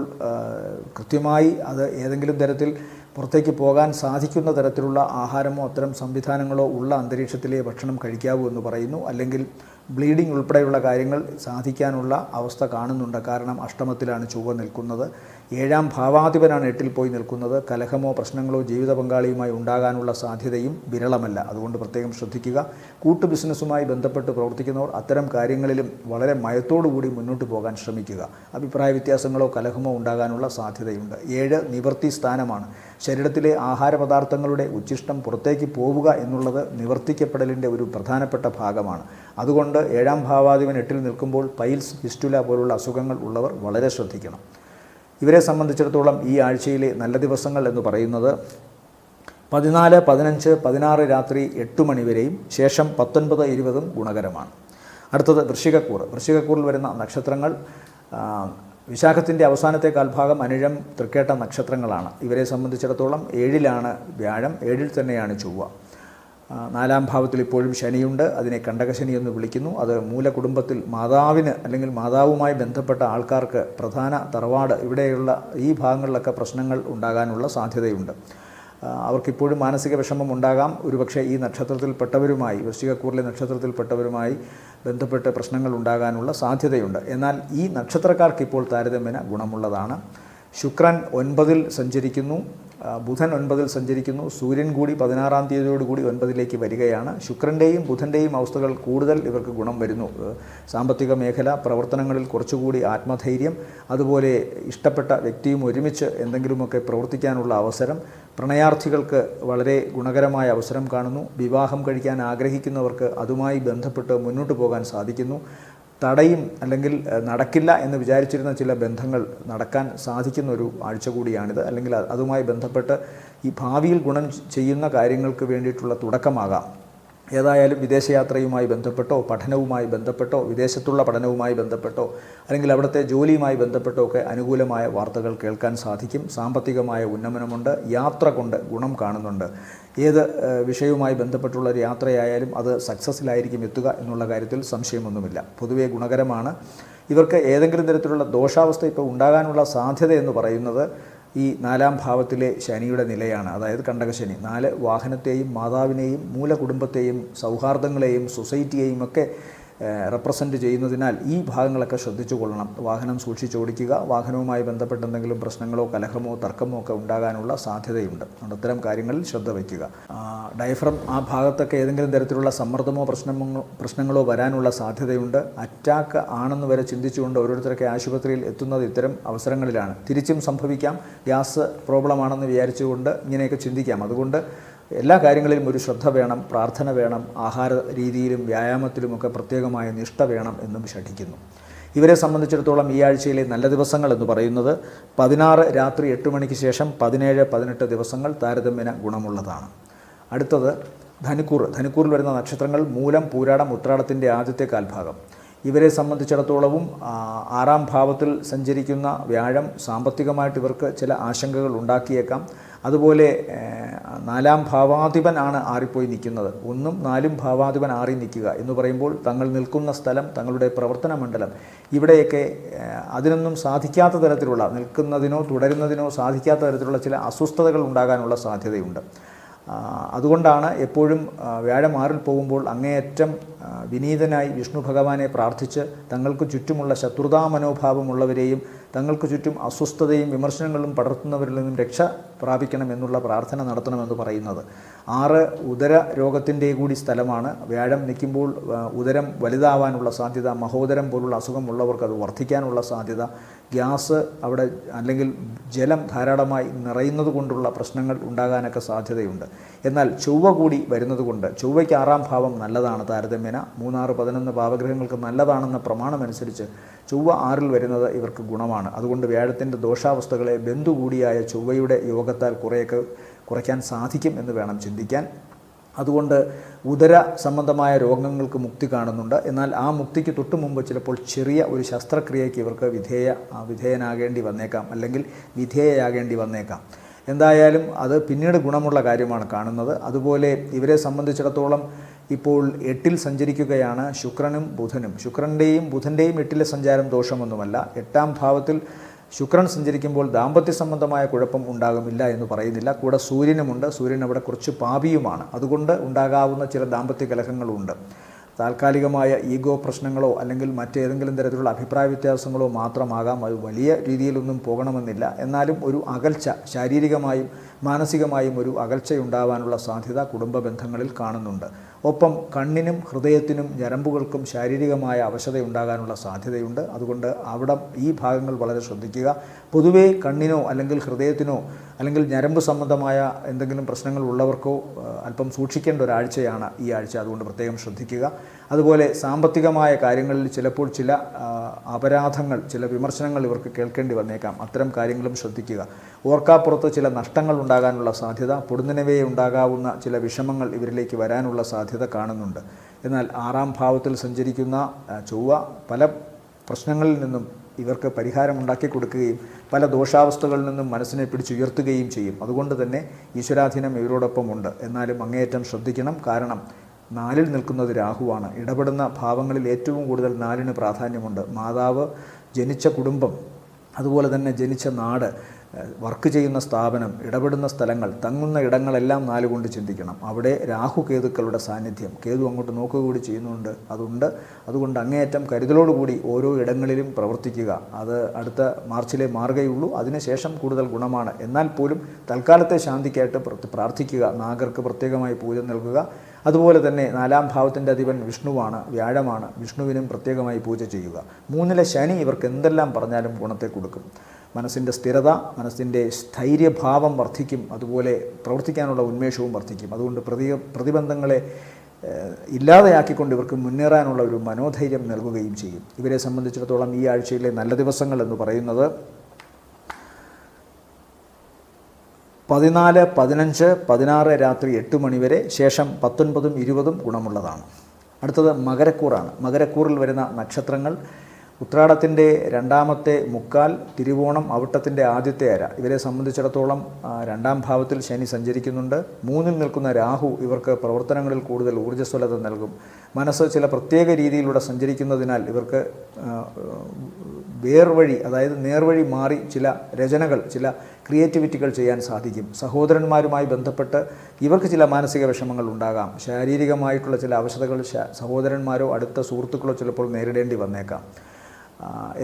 കൃത്യമായി അത് ഏതെങ്കിലും തരത്തിൽ പുറത്തേക്ക് പോകാൻ സാധിക്കുന്ന തരത്തിലുള്ള ആഹാരമോ അത്തരം സംവിധാനങ്ങളോ ഉള്ള അന്തരീക്ഷത്തിലെ ഭക്ഷണം കഴിക്കാവൂ എന്ന് പറയുന്നു. അല്ലെങ്കിൽ ബ്ലീഡിംഗ് ഉൾപ്പെടെയുള്ള കാര്യങ്ങൾ സാധിക്കാനുള്ള അവസ്ഥ കാണുന്നുണ്ട്. കാരണം അഷ്ടമത്തിലാണ് ചൊവ്വ നിൽക്കുന്നത്. 7-ാം ഭാവാധിപനാണ് 8-ൽ പോയി നിൽക്കുന്നത്. കലഹമോ പ്രശ്നങ്ങളോ ജീവിത പങ്കാളിയുമായി ഉണ്ടാകാനുള്ള സാധ്യതയും വിരളമല്ല. അതുകൊണ്ട് പ്രത്യേകം ശ്രദ്ധിക്കുക. കൂട്ടു ബിസിനസ്സുമായി ബന്ധപ്പെട്ട് പ്രവർത്തിക്കുന്നവർ അത്തരം കാര്യങ്ങളിലും വളരെ മയത്തോടുകൂടി മുന്നോട്ട് പോകാൻ ശ്രമിക്കുക. അഭിപ്രായ വ്യത്യാസങ്ങളോ കലഹമോ ഉണ്ടാകാനുള്ള സാധ്യതയുണ്ട്. 7 നിവർത്തി സ്ഥാനമാണ്. ശരീരത്തിലെ ആഹാരപദാർത്ഥങ്ങളുടെ ഉച്ഛിഷ്ടം പുറത്തേക്ക് പോവുക എന്നുള്ളത് നിവർത്തിക്കപ്പെടലിൻ്റെ ഒരു പ്രധാനപ്പെട്ട ഭാഗമാണ്. അതുകൊണ്ട് 7-ാം ഭാവാധിപൻ 8-ൽ നിൽക്കുമ്പോൾ പൈൽസ്, ഫിസ്റ്റുല പോലുള്ള അസുഖങ്ങൾ ഉള്ളവർ വളരെ ശ്രദ്ധിക്കണം. ഇവരെ സംബന്ധിച്ചിടത്തോളം ഈ ആഴ്ചയിലെ നല്ല ദിവസങ്ങൾ എന്ന് പറയുന്നത് 14, 15, 16 രാത്രി 8 മണി വരെയും ശേഷം 19, 20 ഗുണകരമാണ്. അടുത്തത് വൃശ്ചികക്കൂർ. വൃശ്ചികക്കൂറിൽ വരുന്ന നക്ഷത്രങ്ങൾ വിശാഖത്തിൻ്റെ അവസാനത്തെ കാൽഭാഗം, അനിഴം, തൃക്കേട്ട നക്ഷത്രങ്ങളാണ്. ഇവരെ സംബന്ധിച്ചിടത്തോളം 7-ലാണ് വ്യാഴം, 7-ൽ തന്നെയാണ് ചൊവ്വ. 4-ാം ഭാവത്തിൽ ഇപ്പോഴും ശനിയുണ്ട്. അതിനെ കണ്ടകശനി എന്ന് വിളിക്കുന്നു. അത് മൂലകുടുംബത്തിൽ മാതാവിന് അല്ലെങ്കിൽ മാതാവുമായി ബന്ധപ്പെട്ട ആൾക്കാർക്ക് പ്രധാന തറവാട് ഇവിടെയുള്ള ഈ ഭാഗങ്ങളിലൊക്കെ പ്രശ്നങ്ങൾ ഉണ്ടാകാനുള്ള സാധ്യതയുണ്ട്. അവർക്കിപ്പോഴും മാനസിക വിഷമം ഉണ്ടാകാം. ഒരുപക്ഷെ ഈ നക്ഷത്രത്തിൽപ്പെട്ടവരുമായി, വൃശ്ചികക്കൂറിലെ നക്ഷത്രത്തിൽപ്പെട്ടവരുമായി ബന്ധപ്പെട്ട് പ്രശ്നങ്ങൾ ഉണ്ടാകാനുള്ള സാധ്യതയുണ്ട്. എന്നാൽ ഈ നക്ഷത്രക്കാർക്ക് ഇപ്പോൾ താരതമ്യേന ഗുണമുള്ളതാണ്. ശുക്രൻ 9-ൽ സഞ്ചരിക്കുന്നു, ബുധൻ 9-ൽ സഞ്ചരിക്കുന്നു. സൂര്യൻ കൂടി 16-ാം തീയതിയോടുകൂടി 9-ലേക്ക് വരികയാണ്. ശുക്രൻ്റെയും ബുധൻ്റെയും അവസ്ഥകൾ കൂടുതൽ ഇവർക്ക് ഗുണം വരുന്നു. സാമ്പത്തിക മേഖല, പ്രവർത്തനങ്ങളിൽ കുറച്ചുകൂടി ആത്മധൈര്യം, അതുപോലെ ഇഷ്ടപ്പെട്ട വ്യക്തിയും ഒരുമിച്ച് എന്തെങ്കിലുമൊക്കെ പ്രവർത്തിക്കാനുള്ള അവസരം, പ്രണയാർത്ഥികൾക്ക് വളരെ ഗുണകരമായ അവസരം കാണുന്നു. വിവാഹം കഴിക്കാൻ ആഗ്രഹിക്കുന്നവർക്ക് അതുമായി ബന്ധപ്പെട്ട് മുന്നോട്ട് പോകാൻ സാധിക്കുന്നു. തടയും അല്ലെങ്കിൽ നടക്കില്ല എന്ന് വിചാരിച്ചിരുന്ന ചില ബന്ധങ്ങൾ നടക്കാൻ സാധിക്കുന്ന ഒരു ആഴ്ച കൂടിയാണിത്. അല്ലെങ്കിൽ അതുമായി ബന്ധപ്പെട്ട് ഈ ഭാവിയിൽ ഗുണം ചെയ്യുന്ന കാര്യങ്ങൾക്ക് വേണ്ടിയിട്ടുള്ള തുടക്കമാകാം. ഏതായാലും വിദേശയാത്രയുമായി ബന്ധപ്പെട്ടോ പഠനവുമായി ബന്ധപ്പെട്ടോ വിദേശത്തുള്ള പഠനവുമായി ബന്ധപ്പെട്ടോ അല്ലെങ്കിൽ അവിടുത്തെ ജോലിയുമായി ബന്ധപ്പെട്ടോ ഒക്കെ അനുകൂലമായ വാർത്തകൾ കേൾക്കാൻ സാധിക്കും. സാമ്പത്തികമായ ഉന്നമനമുണ്ട്. യാത്ര കൊണ്ട് ഗുണം കാണുന്നുണ്ട്. ഏത് വിഷയവുമായി ബന്ധപ്പെട്ടുള്ള ഒരു യാത്രയായാലും അത് സക്സസ്സിലായിരിക്കും എത്തുക എന്നുള്ള കാര്യത്തിൽ സംശയമൊന്നുമില്ല. പൊതുവേ ഗുണകരമാണ്. ഇവർക്ക് ഏതെങ്കിലും തരത്തിലുള്ള ദോഷാവസ്ഥ ഇപ്പോൾ ഉണ്ടാകാനുള്ള സാധ്യത എന്ന് പറയുന്നത് ഈ 4-ാം ഭാവത്തിലെ ശനിയുടെ നിലയാണ്. അതായത് കണ്ടകശനി. 4 വാഹനത്തെയും മാതാവിനെയും മൂലകുടുംബത്തെയും സൗഹാർദ്ദങ്ങളെയും സൊസൈറ്റിയെയും ഒക്കെ റെപ്രസെൻ്റ് ചെയ്യുന്നതിനാൽ ഈ ഭാഗങ്ങളൊക്കെ ശ്രദ്ധിച്ചു കൊള്ളണം. വാഹനം സൂക്ഷിച്ചോടിക്കുക. വാഹനവുമായി ബന്ധപ്പെട്ട എന്തെങ്കിലും പ്രശ്നങ്ങളോ കലഹമോ തർക്കമോ ഒക്കെ ഉണ്ടാകാനുള്ള സാധ്യതയുണ്ട്. അതുകൊണ്ട് അത്തരം കാര്യങ്ങളിൽ ശ്രദ്ധ വയ്ക്കുക. ഡയഫ്രം ആ ഭാഗത്തൊക്കെ ഏതെങ്കിലും തരത്തിലുള്ള സമ്മർദ്ദമോ പ്രശ്നങ്ങളോ വരാനുള്ള സാധ്യതയുണ്ട്. അറ്റാക്ക് ആണെന്ന് വരെ ചിന്തിച്ചുകൊണ്ട് ഓരോരുത്തരൊക്കെ ആശുപത്രിയിൽ എത്തുന്നത് ഇത്തരം അവസരങ്ങളിലാണ്. തിരിച്ചും സംഭവിക്കാം. ഗ്യാസ് പ്രോബ്ലമാണെന്ന് വിചാരിച്ചുകൊണ്ട് ഇങ്ങനെയൊക്കെ ചിന്തിക്കാം. അതുകൊണ്ട് എല്ലാ കാര്യങ്ങളിലും ഒരു ശ്രദ്ധ വേണം, പ്രാർത്ഥന വേണം, ആഹാര രീതിയിലും വ്യായാമത്തിലുമൊക്കെ പ്രത്യേകമായ നിഷ്ഠ വേണം എന്നും ശഠിക്കുന്നു. ഇവരെ സംബന്ധിച്ചിടത്തോളം ഈ ആഴ്ചയിലെ നല്ല ദിവസങ്ങൾ എന്ന് പറയുന്നത് 16 രാത്രി 8 മണിക്ക് ശേഷം 17, 18 ദിവസങ്ങൾ താരതമ്യേന ഗുണമുള്ളതാണ്. അടുത്തത് ധനുക്കൂർ. ധനുക്കൂറിൽ വരുന്ന നക്ഷത്രങ്ങൾ മൂലം, പൂരാടം, ഉത്രാടത്തിൻ്റെ ആദ്യത്തെ കാൽഭാഗം. ഇവരെ സംബന്ധിച്ചിടത്തോളവും 6-ാം ഭാവത്തിൽ സഞ്ചരിക്കുന്ന വ്യാഴം സാമ്പത്തികമായിട്ട് ഇവർക്ക് ചില ആശങ്കകൾ ഉണ്ടാക്കിയേക്കാം. അതുപോലെ നാലാം ഭാവാധിപനാണ് ആറിപ്പോയി നിൽക്കുന്നത്. 1ഉം 4ഉം ഭാവാധിപൻ ആറി നിൽക്കുക എന്ന് പറയുമ്പോൾ തങ്ങൾ നിൽക്കുന്ന സ്ഥലം, തങ്ങളുടെ പ്രവർത്തന മണ്ഡലം, ഇവിടെയൊക്കെ അതിനൊന്നും സാധിക്കാത്ത തരത്തിലുള്ള, നിൽക്കുന്നതിനോ തുടരുന്നതിനോ സാധിക്കാത്ത തരത്തിലുള്ള ചില അസ്വസ്ഥതകൾ ഉണ്ടാകാനുള്ള സാധ്യതയുണ്ട്. അതുകൊണ്ടാണ് എപ്പോഴും വ്യാഴം ആറിൽ പോകുമ്പോൾ അങ്ങേയറ്റം വിനീതനായി വിഷ്ണു ഭഗവാനെ പ്രാർത്ഥിച്ച് തങ്ങൾക്ക് ചുറ്റുമുള്ള ശത്രുതാ മനോഭാവമുള്ളവരെയും തങ്ങൾക്ക് ചുറ്റും അസ്വസ്ഥതയും വിമർശനങ്ങളും പടർത്തുന്നവരിൽ നിന്നും രക്ഷ പ്രാപിക്കണമെന്നുള്ള പ്രാർത്ഥന നടത്തണമെന്ന് പറയുന്നത്. 6 ഉദര രോഗത്തിൻ്റെ കൂടി സ്ഥലമാണ്. വ്യാഴം നിൽക്കുമ്പോൾ ഉദരം വലുതാവാനുള്ള സാധ്യത, മഹോദരം പോലുള്ള അസുഖമുള്ളവർക്ക് അത് വർദ്ധിക്കാനുള്ള സാധ്യത, ഗ്യാസ് അവിടെ അല്ലെങ്കിൽ ജലം ധാരാളമായി നിറയുന്നത് കൊണ്ടുള്ള പ്രശ്നങ്ങൾ ഉണ്ടാകാനൊക്കെ സാധ്യതയുണ്ട്. എന്നാൽ ചൊവ്വ കൂടി വരുന്നത് കൊണ്ട്, ചൊവ്വയ്ക്ക് 6ാം ഭാവം നല്ലതാണ് താരതമ്യേന, 3, 6, 11 ഭാവഗ്രഹങ്ങൾക്ക് നല്ലതാണെന്ന പ്രമാണമനുസരിച്ച് ചൊവ്വ 6ൽ വരുന്നത് ഇവർക്ക് ഗുണമാണ്. അതുകൊണ്ട് വ്യാഴത്തിൻ്റെ ദോഷാവസ്ഥകളെ ബന്ധു കൂടിയായ ചൊവ്വയുടെ യോഗത്താൽ കുറേയൊക്കെ കുറയ്ക്കാൻ സാധിക്കും എന്ന് വേണം ചിന്തിക്കാൻ. അതുകൊണ്ട് ഉദര സംബന്ധമായ രോഗങ്ങൾക്ക് മുക്തി കാണുന്നുണ്ട്. എന്നാൽ ആ മുക്തിക്ക് തൊട്ടു മുമ്പ് ചിലപ്പോൾ ചെറിയ ഒരു ശസ്ത്രക്രിയയ്ക്ക് ഇവർക്ക് വിധേയനാകേണ്ടി വന്നേക്കാം, അല്ലെങ്കിൽ വിധേയയാകേണ്ടി വന്നേക്കാം. എന്തായാലും അത് പിന്നീട് ഗുണമുള്ള കാര്യമാണ് കാണുന്നത്. അതുപോലെ ഇവരെ സംബന്ധിച്ചിടത്തോളം ഇപ്പോൾ 8ൽ സഞ്ചരിക്കുകയാണ് ശുക്രനും ബുധനും. ശുക്രൻ്റെയും ബുധൻ്റെയും 8ലെ സഞ്ചാരം ദോഷമൊന്നുമല്ല. 8ാം ഭാവത്തിൽ ശുക്രൻ സഞ്ചരിക്കുമ്പോൾ ദാമ്പത്യ സംബന്ധമായ കുഴപ്പം ഉണ്ടാകുമില്ല എന്ന് പറയുന്നില്ല. കൂടെ സൂര്യനുമുണ്ട്. സൂര്യൻ അവിടെ കുറച്ച് പാപിയുമാണ്. അതുകൊണ്ട് ഉണ്ടാകാവുന്ന ചില ദാമ്പത്യ കലഹങ്ങളുണ്ട്. താൽക്കാലികമായ ഈഗോ പ്രശ്നങ്ങളോ അല്ലെങ്കിൽ മറ്റേതെങ്കിലും തരത്തിലുള്ള അഭിപ്രായ വ്യത്യാസങ്ങളോ മാത്രമാകാം. അത് വലിയ രീതിയിലൊന്നും പോകണമെന്നില്ല. എന്നാലും ഒരു അകൽച്ച, ശാരീരികമായും മാനസികമായും ഒരു അകൽച്ചയുണ്ടാവാനുള്ള സാധ്യത കുടുംബ ബന്ധങ്ങളിൽ കാണുന്നുണ്ട്. ഒപ്പം കണ്ണിനും ഹൃദയത്തിനും ഞരമ്പുകൾക്കും ശാരീരികമായ അവശതയുണ്ടാകാനുള്ള സാധ്യതയുണ്ട്. അതുകൊണ്ട് അവിടെ ഈ ഭാഗങ്ങൾ വളരെ ശ്രദ്ധിക്കുക. പൊതുവേ കണ്ണിനോ അല്ലെങ്കിൽ ഹൃദയത്തിനോ അല്ലെങ്കിൽ ഞരമ്പ് സംബന്ധമായ എന്തെങ്കിലും പ്രശ്നങ്ങൾ ഉള്ളവർക്കോ അല്പം സൂക്ഷിക്കേണ്ട ഒരാഴ്ചയാണ് ഈ ആഴ്ച. അതുകൊണ്ട് പ്രത്യേകം ശ്രദ്ധിക്കുക. അതുപോലെ സാമ്പത്തികമായ കാര്യങ്ങളിൽ ചിലപ്പോൾ ചില അപരാധങ്ങൾ, ചില വിമർശനങ്ങൾ ഇവർക്ക് കേൾക്കേണ്ടി വന്നേക്കാം. അത്തരം കാര്യങ്ങളും ശ്രദ്ധിക്കുക. ഓർക്കാപ്പുറത്ത് ചില നഷ്ടങ്ങൾ ഉണ്ടാകാനുള്ള സാധ്യത, പൊടുന്നനവേ ഉണ്ടാകാവുന്ന ചില വിഷമങ്ങൾ ഇവരിലേക്ക് വരാനുള്ള സാധ്യത കാണുന്നുണ്ട്. എന്നാൽ 6ാം ഭാവത്തിൽ സഞ്ചരിക്കുന്ന ചൊവ്വ പല പ്രശ്നങ്ങളിൽ നിന്നും ഇവർക്ക് പരിഹാരമുണ്ടാക്കി കൊടുക്കുകയും പല ദോഷാവസ്ഥകളിൽ നിന്നും മനസ്സിനെ പിടിച്ചുയർത്തുകയും ചെയ്യും. അതുകൊണ്ട് തന്നെ ഈശ്വരാധീനം ഇവരോടൊപ്പമുണ്ട്. എന്നാലും അങ്ങേയറ്റം ശ്രദ്ധിക്കണം. കാരണം 4ൽ നിൽക്കുന്നത് രാഹുവാണ്. ഇടപെടുന്ന ഭാവങ്ങളിൽ ഏറ്റവും കൂടുതൽ 4ന് പ്രാധാന്യമുണ്ട്. മാതാവ്, ജനിച്ച കുടുംബം, അതുപോലെ തന്നെ ജനിച്ച നാട്, വർക്ക് ചെയ്യുന്ന സ്ഥാപനം, ഇടപെടുന്ന സ്ഥലങ്ങൾ, തങ്ങുന്ന ഇടങ്ങളെല്ലാം 4 കൊണ്ട് ചിന്തിക്കണം. അവിടെ രാഹു കേതുക്കളുടെ സാന്നിധ്യം, കേതു അങ്ങോട്ട് നോക്കുക കൂടി ചെയ്യുന്നുണ്ട്, അതുണ്ട്. അതുകൊണ്ട് അങ്ങേയറ്റം കരുതലോടുകൂടി ഓരോ ഇടങ്ങളിലും പ്രവർത്തിക്കുക. അത് അടുത്ത മാർച്ചിലെ മാറുകയുള്ളൂ. അതിനുശേഷം കൂടുതൽ ഗുണമാണ്. എന്നാൽ പോലും തൽക്കാലത്തെ ശാന്തിക്കായിട്ട് പ്രാർത്ഥിക്കുക. നാഗർക്ക് പ്രത്യേകമായി പൂജ നൽകുക. അതുപോലെ തന്നെ 4ാം ഭാവത്തിൻ്റെ അധിപൻ വിഷ്ണുവാണ്, വ്യാഴമാണ്. വിഷ്ണുവിനും പ്രത്യേകമായി പൂജ ചെയ്യുക. 3ലെ ശനി ഇവർക്ക് എന്തെല്ലാം പറഞ്ഞാലും ഗുണത്തെ കൊടുക്കും. മനസ്സിൻ്റെ സ്ഥിരത, മനസ്സിൻ്റെ സ്ഥൈര്യഭാവം വർദ്ധിക്കും. അതുപോലെ പ്രവർത്തിക്കാനുള്ള ഉന്മേഷവും വർദ്ധിക്കും. അതുകൊണ്ട് പ്രതിബന്ധങ്ങളെ ഇല്ലാതെയാക്കിക്കൊണ്ട് ഇവർക്ക് മുന്നേറാനുള്ള ഒരു മനോധൈര്യം നൽകുകയും ചെയ്യും. ഇവരെ സംബന്ധിച്ചിടത്തോളം ഈ ആഴ്ചയിലെ നല്ല ദിവസങ്ങൾ എന്ന് പറയുന്നത് 14, 15, 16 രാത്രി 8 മണി വരെ, ശേഷം 19ഉം 20ഉം ഗുണമുള്ളതാണ്. അടുത്തത് മകരക്കൂറാണ്. മകരക്കൂറിൽ വരുന്ന നക്ഷത്രങ്ങൾ ഉത്രാടത്തിൻ്റെ 2ാമത്തെ മുക്കാൽ, തിരുവോണം, അവിട്ടത്തിൻ്റെ ആദ്യത്തെ അര. ഇവരെ സംബന്ധിച്ചിടത്തോളം 2ാം ഭാവത്തിൽ ശനി സഞ്ചരിക്കുന്നുണ്ട്. 3ൽ നിൽക്കുന്ന രാഹു ഇവർക്ക് പ്രവർത്തനങ്ങളിൽ കൂടുതൽ ഊർജ്ജസ്വലത നൽകും. മനസ്സ് ചില പ്രത്യേക രീതിയിലൂടെ സഞ്ചരിക്കുന്നതിനാൽ ഇവർക്ക് വേർവഴി, അതായത് നേർവഴി മാറി ചില രചനകൾ, ചില ക്രിയേറ്റിവിറ്റികൾ ചെയ്യാൻ സാധിക്കും. സഹോദരന്മാരുമായി ബന്ധപ്പെട്ട് ഇവർക്ക് ചില മാനസിക വിഷമങ്ങൾ ഉണ്ടാകാം. ശാരീരികമായിട്ടുള്ള ചില അവശതകൾ സഹോദരന്മാരോ അടുത്ത സുഹൃത്തുക്കളോ ചിലപ്പോൾ നേരിടേണ്ടി വന്നേക്കാം.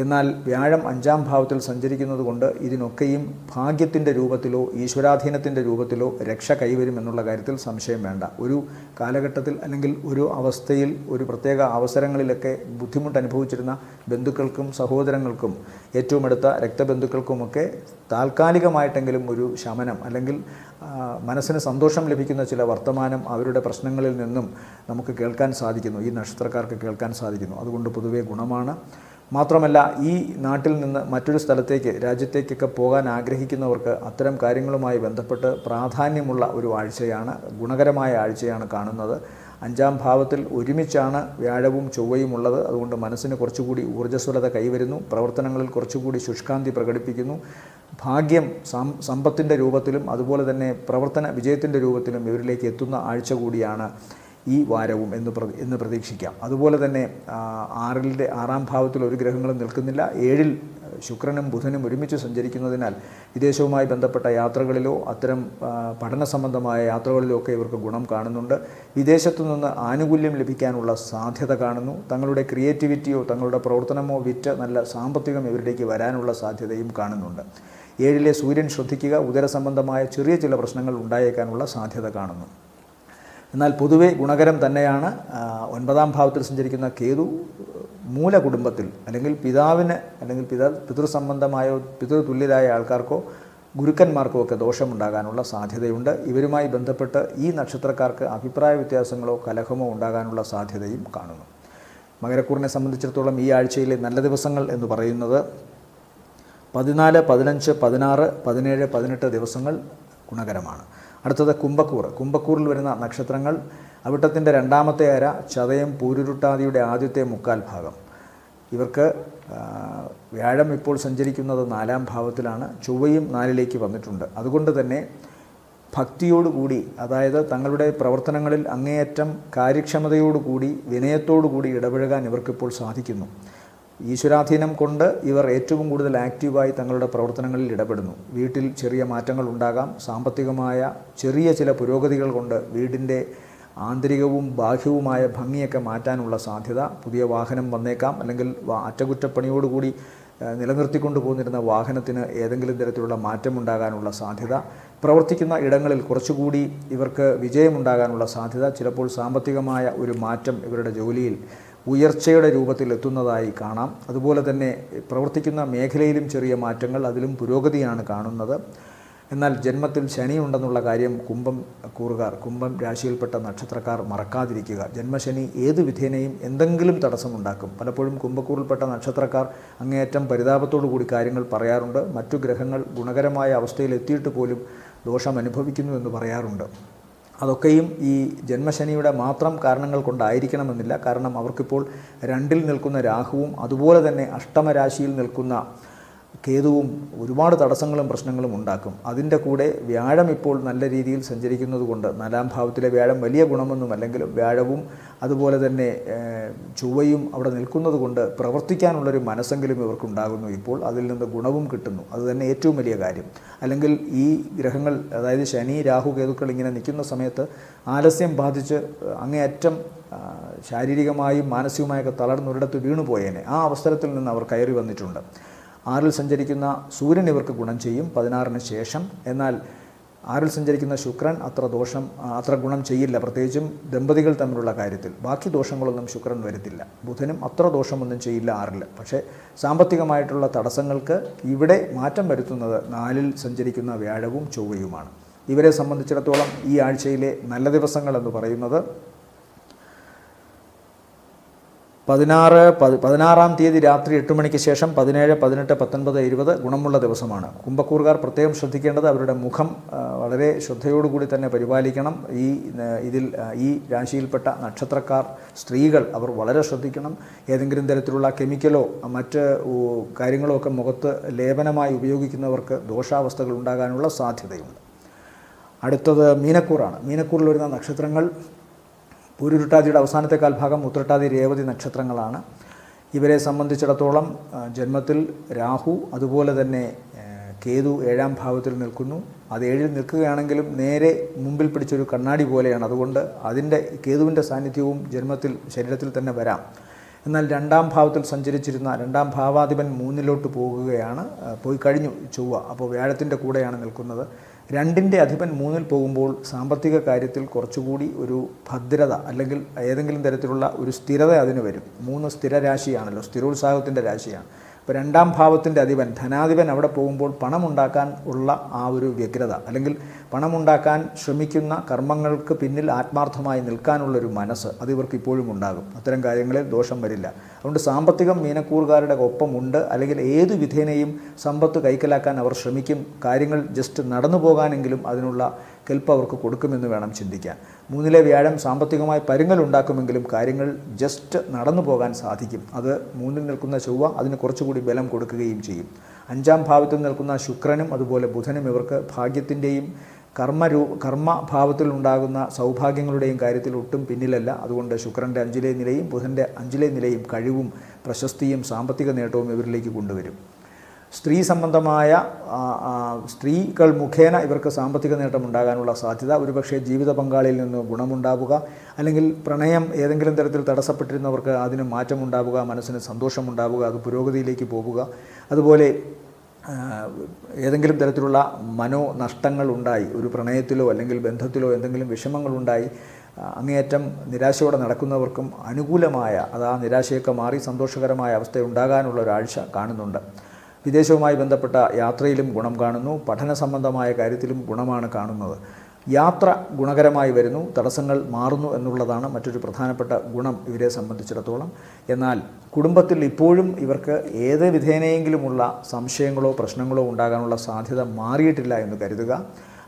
എന്നാൽ വ്യാഴം 5ാം ഭാവത്തിൽ സഞ്ചരിക്കുന്നത് കൊണ്ട് ഇതിനൊക്കെയും ഭാഗ്യത്തിൻ്റെ രൂപത്തിലോ ഈശ്വരാധീനത്തിൻ്റെ രൂപത്തിലോ രക്ഷ കൈവരുമെന്നുള്ള കാര്യത്തിൽ സംശയം വേണ്ട. ഒരു കാലഘട്ടത്തിൽ അല്ലെങ്കിൽ ഒരു അവസ്ഥയിൽ, ഒരു പ്രത്യേക അവസരങ്ങളിലൊക്കെ ബുദ്ധിമുട്ട് അനുഭവിച്ചിരുന്ന ബന്ധുക്കൾക്കും സഹോദരങ്ങൾക്കും ഏറ്റവും അടുത്ത രക്തബന്ധുക്കൾക്കുമൊക്കെ താൽക്കാലികമായിട്ടെങ്കിലും ഒരു ശമനം അല്ലെങ്കിൽ മനസ്സിന് സന്തോഷം ലഭിക്കുന്ന ചില വർത്തമാനം അവരുടെ പ്രശ്നങ്ങളിൽ നിന്നും നമുക്ക് കേൾക്കാൻ സാധിക്കുന്നു. ഈ നക്ഷത്രക്കാർക്ക് കേൾക്കാൻ സാധിക്കുന്നു. അതുകൊണ്ട് പൊതുവേ ഗുണമാണ്. മാത്രമല്ല, ഈ നാട്ടിൽ നിന്ന് മറ്റൊരു സ്ഥലത്തേക്ക്, രാജ്യത്തേക്കൊക്കെ പോകാൻ ആഗ്രഹിക്കുന്നവർക്ക് അത്തരം കാര്യങ്ങളുമായി ബന്ധപ്പെട്ട് പ്രാധാന്യമുള്ള ഒരു ആഴ്ചയാണ്, ഗുണകരമായ ആഴ്ചയാണ് കാണുന്നത്. 5ാം ഭാവത്തിൽ ഒരുമിച്ചാണ് വ്യാഴവും ചൊവ്വയും ഉള്ളത്. അതുകൊണ്ട് മനസ്സിന് കുറച്ചുകൂടി ഊർജ്ജസ്വലത കൈവരുന്നു. പ്രവർത്തനങ്ങളിൽ കുറച്ചുകൂടി ശുഷ്കാന്തി പ്രകടിപ്പിക്കുന്നു. ഭാഗ്യം സമ്പത്തിൻ്റെ രൂപത്തിലും അതുപോലെ തന്നെ പ്രവർത്തന വിജയത്തിൻ്റെ രൂപത്തിലും ഇവരിലേക്ക് എത്തുന്ന ആഴ്ച കൂടിയാണ് ഈ വാരവും എന്ന് പ്രതീക്ഷിക്കാം. അതുപോലെ തന്നെ ആറാം ഭാവത്തിൽ ഒരു ഗ്രഹങ്ങളും നിൽക്കുന്നില്ല. 7-ൽ ശുക്രനും ബുധനും ഒരുമിച്ച് സഞ്ചരിക്കുന്നതിനാൽ വിദേശവുമായി ബന്ധപ്പെട്ട യാത്രകളിലോ അത്തരം പഠന സംബന്ധമായ യാത്രകളിലോ ഒക്കെ ഇവർക്ക് ഗുണം കാണുന്നുണ്ട്. വിദേശത്തു നിന്ന് ആനുകൂല്യം ലഭിക്കാനുള്ള സാധ്യത കാണുന്നു. തങ്ങളുടെ ക്രിയേറ്റിവിറ്റിയോ തങ്ങളുടെ പ്രവർത്തനമോ വിറ്റ് നല്ല സാമ്പത്തികം ഇവരിലേക്ക് വരാനുള്ള സാധ്യതയും കാണുന്നുണ്ട്. 7-ലെ സൂര്യൻ ശ്രദ്ധിക്കുക, ഉദര സംബന്ധമായ ചെറിയ ചില പ്രശ്നങ്ങൾ ഉണ്ടായേക്കാനുള്ള സാധ്യത കാണുന്നു. എന്നാൽ പൊതുവെ ഗുണകരം തന്നെയാണ്. 9-ാം ഭാവത്തിൽ സഞ്ചരിക്കുന്ന കേതു മൂലകുടുംബത്തിൽ അല്ലെങ്കിൽ പിതാവിന് അല്ലെങ്കിൽ പിതൃസംബന്ധമായോ പിതൃതുല്യരായ ആൾക്കാർക്കോ ഗുരുക്കന്മാർക്കോ ഒക്കെ ദോഷമുണ്ടാകാനുള്ള സാധ്യതയുണ്ട്. ഇവരുമായി ബന്ധപ്പെട്ട് ഈ നക്ഷത്രക്കാർക്ക് അഭിപ്രായ വ്യത്യാസങ്ങളോ കലഹമോ ഉണ്ടാകാനുള്ള സാധ്യതയും കാണുന്നു. മകരക്കൂറിനെ സംബന്ധിച്ചിടത്തോളം ഈ ആഴ്ചയിലെ നല്ല ദിവസങ്ങൾ എന്ന് പറയുന്നത് 14, 15, 16, 17, 18 ദിവസങ്ങൾ ഗുണകരമാണ്. അടുത്തത് കുംഭക്കൂറിൽ വരുന്ന നക്ഷത്രങ്ങൾ അവിട്ടത്തിൻ്റെ 2ാമത്തെ അര, ചതയം, പൂരുരുട്ടാതിയുടെ ആദ്യത്തെ 3/4 ഭാഗം. ഇവർക്ക് വ്യാഴം ഇപ്പോൾ സഞ്ചരിക്കുന്നത് 4-ാം ഭാവത്തിലാണ്. ചൊവ്വയും 4-ലേക്ക് വന്നിട്ടുണ്ട്. അതുകൊണ്ട് തന്നെ ഭക്തിയോടുകൂടി, അതായത് തങ്ങളുടെ പ്രവർത്തനങ്ങളിൽ അങ്ങേയറ്റം കാര്യക്ഷമതയോടുകൂടി വിനയത്തോടുകൂടി ഇടപഴകാൻ ഇവർക്കിപ്പോൾ സാധിക്കുന്നു. ഈശ്വരാധീനം കൊണ്ട് ഇവർ ഏറ്റവും കൂടുതൽ ആക്റ്റീവായി തങ്ങളുടെ പ്രവർത്തനങ്ങളിൽ ഇടപെടുന്നു. വീട്ടിൽ ചെറിയ മാറ്റങ്ങൾ ഉണ്ടാകാം. സാമ്പത്തികമായ ചെറിയ ചില പുരോഗതികൾ കൊണ്ട് വീടിൻ്റെ ആന്തരികവും ബാഹ്യവുമായ ഭംഗിയൊക്കെ മാറ്റാനുള്ള സാധ്യത. പുതിയ വാഹനം വന്നേക്കാം, അല്ലെങ്കിൽ അറ്റകുറ്റപ്പണിയോടുകൂടി നിലനിർത്തിക്കൊണ്ടു പോന്നിരുന്ന വാഹനത്തിന് ഏതെങ്കിലും തരത്തിലുള്ള മാറ്റമുണ്ടാകാനുള്ള സാധ്യത. പ്രവർത്തിക്കുന്ന ഇടങ്ങളിൽ കുറച്ചുകൂടി ഇവർക്ക് വിജയമുണ്ടാകാനുള്ള സാധ്യത. ചിലപ്പോൾ സാമ്പത്തികമായ ഒരു മാറ്റം ഇവരുടെ ജോലിയിൽ ഉയർച്ചയുടെ രൂപത്തിൽ എത്തുന്നതായി കാണാം. അതുപോലെ തന്നെ പ്രവർത്തിക്കുന്ന മേഖലയിലും ചെറിയ മാറ്റങ്ങൾ, അതിലും പുരോഗതിയാണ് കാണുന്നത്. എന്നാൽ ജന്മത്തിൽ ശനിയുണ്ടെന്നുള്ള കാര്യം കുംഭം രാശിയിൽപ്പെട്ട നക്ഷത്രക്കാർ മറക്കാതിരിക്കുക. ജന്മശനി ഏതു വിധേനയും എന്തെങ്കിലും തടസ്സമുണ്ടാക്കും. പലപ്പോഴും കുംഭക്കൂറിൽപ്പെട്ട നക്ഷത്രക്കാർ അങ്ങേയറ്റം പരിതാപത്തോടു കൂടി കാര്യങ്ങൾ പറയാറുണ്ട്. മറ്റു ഗ്രഹങ്ങൾ ഗുണകരമായ അവസ്ഥയിൽ എത്തിയിട്ട് പോലും ദോഷം അനുഭവിക്കുന്നു എന്ന് പറയാറുണ്ട്. അതൊക്കെയും ഈ ജന്മശനിയുടെ മാത്രം കാരണങ്ങൾ കൊണ്ടായിരിക്കണമെന്നില്ല. കാരണം അവർക്കിപ്പോൾ 2-ൽ നിൽക്കുന്ന രാഹുവും അതുപോലെ തന്നെ അഷ്ടമരാശിയിൽ നിൽക്കുന്ന കേതുവും ഒരുപാട് തടസ്സങ്ങളും പ്രശ്നങ്ങളും ഉണ്ടാക്കും. അതിൻ്റെ കൂടെ വ്യാഴം ഇപ്പോൾ നല്ല രീതിയിൽ സഞ്ചരിക്കുന്നത് കൊണ്ട് 4-ാം ഭാവത്തിലെ വ്യാഴം വലിയ ഗുണമൊന്നും അല്ലെങ്കിലും വ്യാഴവും അതുപോലെ തന്നെ ചൊവ്വയും അവിടെ നിൽക്കുന്നത് കൊണ്ട് പ്രവർത്തിക്കാനുള്ളൊരു മനസ്സെങ്കിലും ഇവർക്കുണ്ടാകുന്നു. ഇപ്പോൾ അതിൽ നിന്ന് ഗുണവും കിട്ടുന്നു. അതുതന്നെ ഏറ്റവും വലിയ കാര്യം. അല്ലെങ്കിൽ ഈ ഗ്രഹങ്ങൾ, അതായത് ശനി, രാഹു, കേതുക്കൾ ഇങ്ങനെ നിൽക്കുന്ന സമയത്ത് ആലസ്യം ബാധിച്ച് അങ്ങേയറ്റം ശാരീരികമായും മാനസികമായൊക്കെ തളർന്നൊരിടത്ത് വീണുപോയേനെ. ആ അവസരത്തിൽ നിന്ന് അവർ കയറി വന്നിട്ടുണ്ട്. 6-ൽ സഞ്ചരിക്കുന്ന സൂര്യൻ ഇവർക്ക് ഗുണം ചെയ്യും 16-ന് ശേഷം. എന്നാൽ 6-ൽ സഞ്ചരിക്കുന്ന ശുക്രൻ അത്ര ഗുണം ചെയ്യില്ല, പ്രത്യേകിച്ചും ദമ്പതികൾ തമ്മിലുള്ള കാര്യത്തിൽ. ബാക്കി ദോഷങ്ങളൊന്നും ശുക്രൻ വരുത്തില്ല. ബുധനും അത്ര ദോഷമൊന്നും ചെയ്യില്ല 6-ൽ. പക്ഷേ സാമ്പത്തികമായിട്ടുള്ള തടസ്സങ്ങൾക്ക് ഇവിടെ മാറ്റം വരുത്തുന്നത് 4-ൽ സഞ്ചരിക്കുന്ന വ്യാഴവും ചൊവ്വയുമാണ്. ഇവരെ സംബന്ധിച്ചിടത്തോളം ഈ ആഴ്ചയിലെ നല്ല ദിവസങ്ങൾ എന്ന് പറയുന്നത് 16-ാം തീയതി രാത്രി 8 മണിക്ക് ശേഷം 17, 18, 19, 20 ഗുണമുള്ള ദിവസമാണ്. കുംഭക്കൂറുകാർ പ്രത്യേകം ശ്രദ്ധിക്കേണ്ടത് അവരുടെ മുഖം വളരെ ശ്രദ്ധയോടുകൂടി തന്നെ പരിപാലിക്കണം. ഈ രാശിയിൽപ്പെട്ട നക്ഷത്രക്കാർ, സ്ത്രീകൾ അവർ വളരെ ശ്രദ്ധിക്കണം. ഏതെങ്കിലും തരത്തിലുള്ള കെമിക്കലോ മറ്റ് കാര്യങ്ങളോ ഒക്കെ മുഖത്ത് ലേപനമായി ഉപയോഗിക്കുന്നവർക്ക് ദോഷാവസ്ഥകൾ ഉണ്ടാകാനുള്ള സാധ്യതയുണ്ട്. അടുത്തത് മീനക്കൂറാണ്. മീനക്കൂറിൽ വരുന്ന നക്ഷത്രങ്ങൾ പൂരുരുട്ടാതിയുടെ അവസാനത്തെ കാൽഭാഗം, ഉത്രട്ടാതി, രേവതി നക്ഷത്രങ്ങളാണ്. ഇവരെ സംബന്ധിച്ചിടത്തോളം ജന്മത്തിൽ രാഹു അതുപോലെ തന്നെ കേതു 7-ാം ഭാവത്തിൽ നിൽക്കുന്നു. അത് 7-ൽ നിൽക്കുകയാണെങ്കിലും നേരെ മുമ്പിൽ പിടിച്ചൊരു കണ്ണാടി പോലെയാണ്. അതുകൊണ്ട് അതിൻ്റെ കേതുവിൻ്റെ സാന്നിധ്യവും ജന്മത്തിൽ ശരീരത്തിൽ തന്നെ വരാം. എന്നാൽ 2-ാം ഭാവത്തിൽ സഞ്ചരിച്ചിരുന്ന 2-ാം ഭാവാധിപൻ 3-ലോട്ട് പോയി കഴിഞ്ഞു ചൊവ്വ. അപ്പോൾ വ്യാഴത്തിൻ്റെ കൂടെയാണ് നിൽക്കുന്നത്. 2-ന്റെ അധിപൻ 3-ൽ പോകുമ്പോൾ സാമ്പത്തിക കാര്യത്തിൽ കുറച്ചുകൂടി ഒരു ഭദ്രത അല്ലെങ്കിൽ ഏതെങ്കിലും തരത്തിലുള്ള ഒരു സ്ഥിരത അതിന് വരും. 3 സ്ഥിരരാശിയാണല്ലോ, സ്ഥിരോത്സാഹത്തിൻ്റെ രാശിയാണ്. ഇപ്പോൾ 2-ാം ഭാവത്തിൻ്റെ അധിപൻ ധനാധിപൻ അവിടെ പോകുമ്പോൾ പണമുണ്ടാക്കാൻ ഉള്ള ആ ഒരു വ്യഗ്രത അല്ലെങ്കിൽ പണമുണ്ടാക്കാൻ ശ്രമിക്കുന്ന കർമ്മങ്ങൾക്ക് പിന്നിൽ ആത്മാർത്ഥമായി നിൽക്കാനുള്ളൊരു മനസ്സ് അത് ഇവർക്ക് ഇപ്പോഴും ഉണ്ടാകും. അത്തരം കാര്യങ്ങളിൽ ദോഷം വരില്ല. അതുകൊണ്ട് സാമ്പത്തികം മീനക്കൂറുകാരുടെ ഒപ്പമുണ്ട്. അല്ലെങ്കിൽ ഏതു വിധേനയും സമ്പത്ത് കൈക്കലാക്കാൻ അവർ ശ്രമിക്കും. കാര്യങ്ങൾ ജസ്റ്റ് നടന്നു പോകാനെങ്കിലും അതിനുള്ള കെൽപ്പ് അവർക്ക് കൊടുക്കുമെന്ന് വേണം ചിന്തിക്കാൻ. 3-ലെ വ്യാഴം സാമ്പത്തികമായി പരുങ്ങലുണ്ടാക്കുമെങ്കിലും കാര്യങ്ങൾ ജസ്റ്റ് നടന്നു പോകാൻ സാധിക്കും. അത് 3-ൽ നിൽക്കുന്ന ചൊവ്വ അതിന് കുറച്ചുകൂടി ബലം കൊടുക്കുകയും ചെയ്യും. 5-ാം ഭാവത്തിൽ നിൽക്കുന്ന ശുക്രനും അതുപോലെ ബുധനും ഇവർക്ക് ഭാഗ്യത്തിൻ്റെയും കർമ്മഭാവത്തിൽ ഉണ്ടാകുന്ന സൗഭാഗ്യങ്ങളുടെയും കാര്യത്തിൽ ഒട്ടും പിന്നിലല്ല. അതുകൊണ്ട് ശുക്രൻ്റെ 5-ലെ നിലയും ബുധൻ്റെ 5-ലെ നിലയും കഴിവും പ്രശസ്തിയും സാമ്പത്തിക നേട്ടവും ഇവരിലേക്ക് കൊണ്ടുവരും. സ്ത്രീ സംബന്ധമായ സ്ത്രീകൾ മുഖേന ഇവർക്ക് സാമ്പത്തിക നേട്ടം ഉണ്ടാകാനുള്ള സാധ്യത, ഒരുപക്ഷെ ജീവിത പങ്കാളിയിൽ നിന്ന് ഗുണമുണ്ടാവുക, അല്ലെങ്കിൽ പ്രണയം ഏതെങ്കിലും തരത്തിൽ തടസ്സപ്പെട്ടിരുന്നവർക്ക് അതിന് മാറ്റമുണ്ടാവുക, മനസ്സിന് സന്തോഷമുണ്ടാവുക, അത് പുരോഗതിയിലേക്ക് പോവുക. അതുപോലെ ഏതെങ്കിലും തരത്തിലുള്ള മനോനഷ്ടങ്ങൾ ഉണ്ടായി, ഒരു പ്രണയത്തിലോ അല്ലെങ്കിൽ ബന്ധത്തിലോ എന്തെങ്കിലും വിഷമങ്ങളുണ്ടായി അങ്ങേയറ്റം നിരാശയോടെ നടക്കുന്നവർക്കും അനുകൂലമായ, അത് ആ നിരാശയൊക്കെ മാറി സന്തോഷകരമായ അവസ്ഥ ഉണ്ടാകാനുള്ള ഒരാഴ്ച കാണുന്നുണ്ട്. വിദേശവുമായി ബന്ധപ്പെട്ട യാത്രയിലും ഗുണം കാണുന്നു. പഠന സംബന്ധമായ കാര്യത്തിലും ഗുണമാണ് കാണുന്നത്. യാത്ര ഗുണകരമായി വരുന്നു, തടസ്സങ്ങൾ മാറുന്നു എന്നുള്ളതാണ് മറ്റൊരു പ്രധാനപ്പെട്ട ഗുണം ഇവരെ സംബന്ധിച്ചിടത്തോളം. എന്നാൽ കുടുംബത്തിൽ ഇപ്പോഴും ഇവർക്ക് ഏത് വിധേനയെങ്കിലുമുള്ള സംശയങ്ങളോ പ്രശ്നങ്ങളോ ഉണ്ടാകാനുള്ള സാധ്യത മാറിയിട്ടില്ല എന്ന് കരുതുക.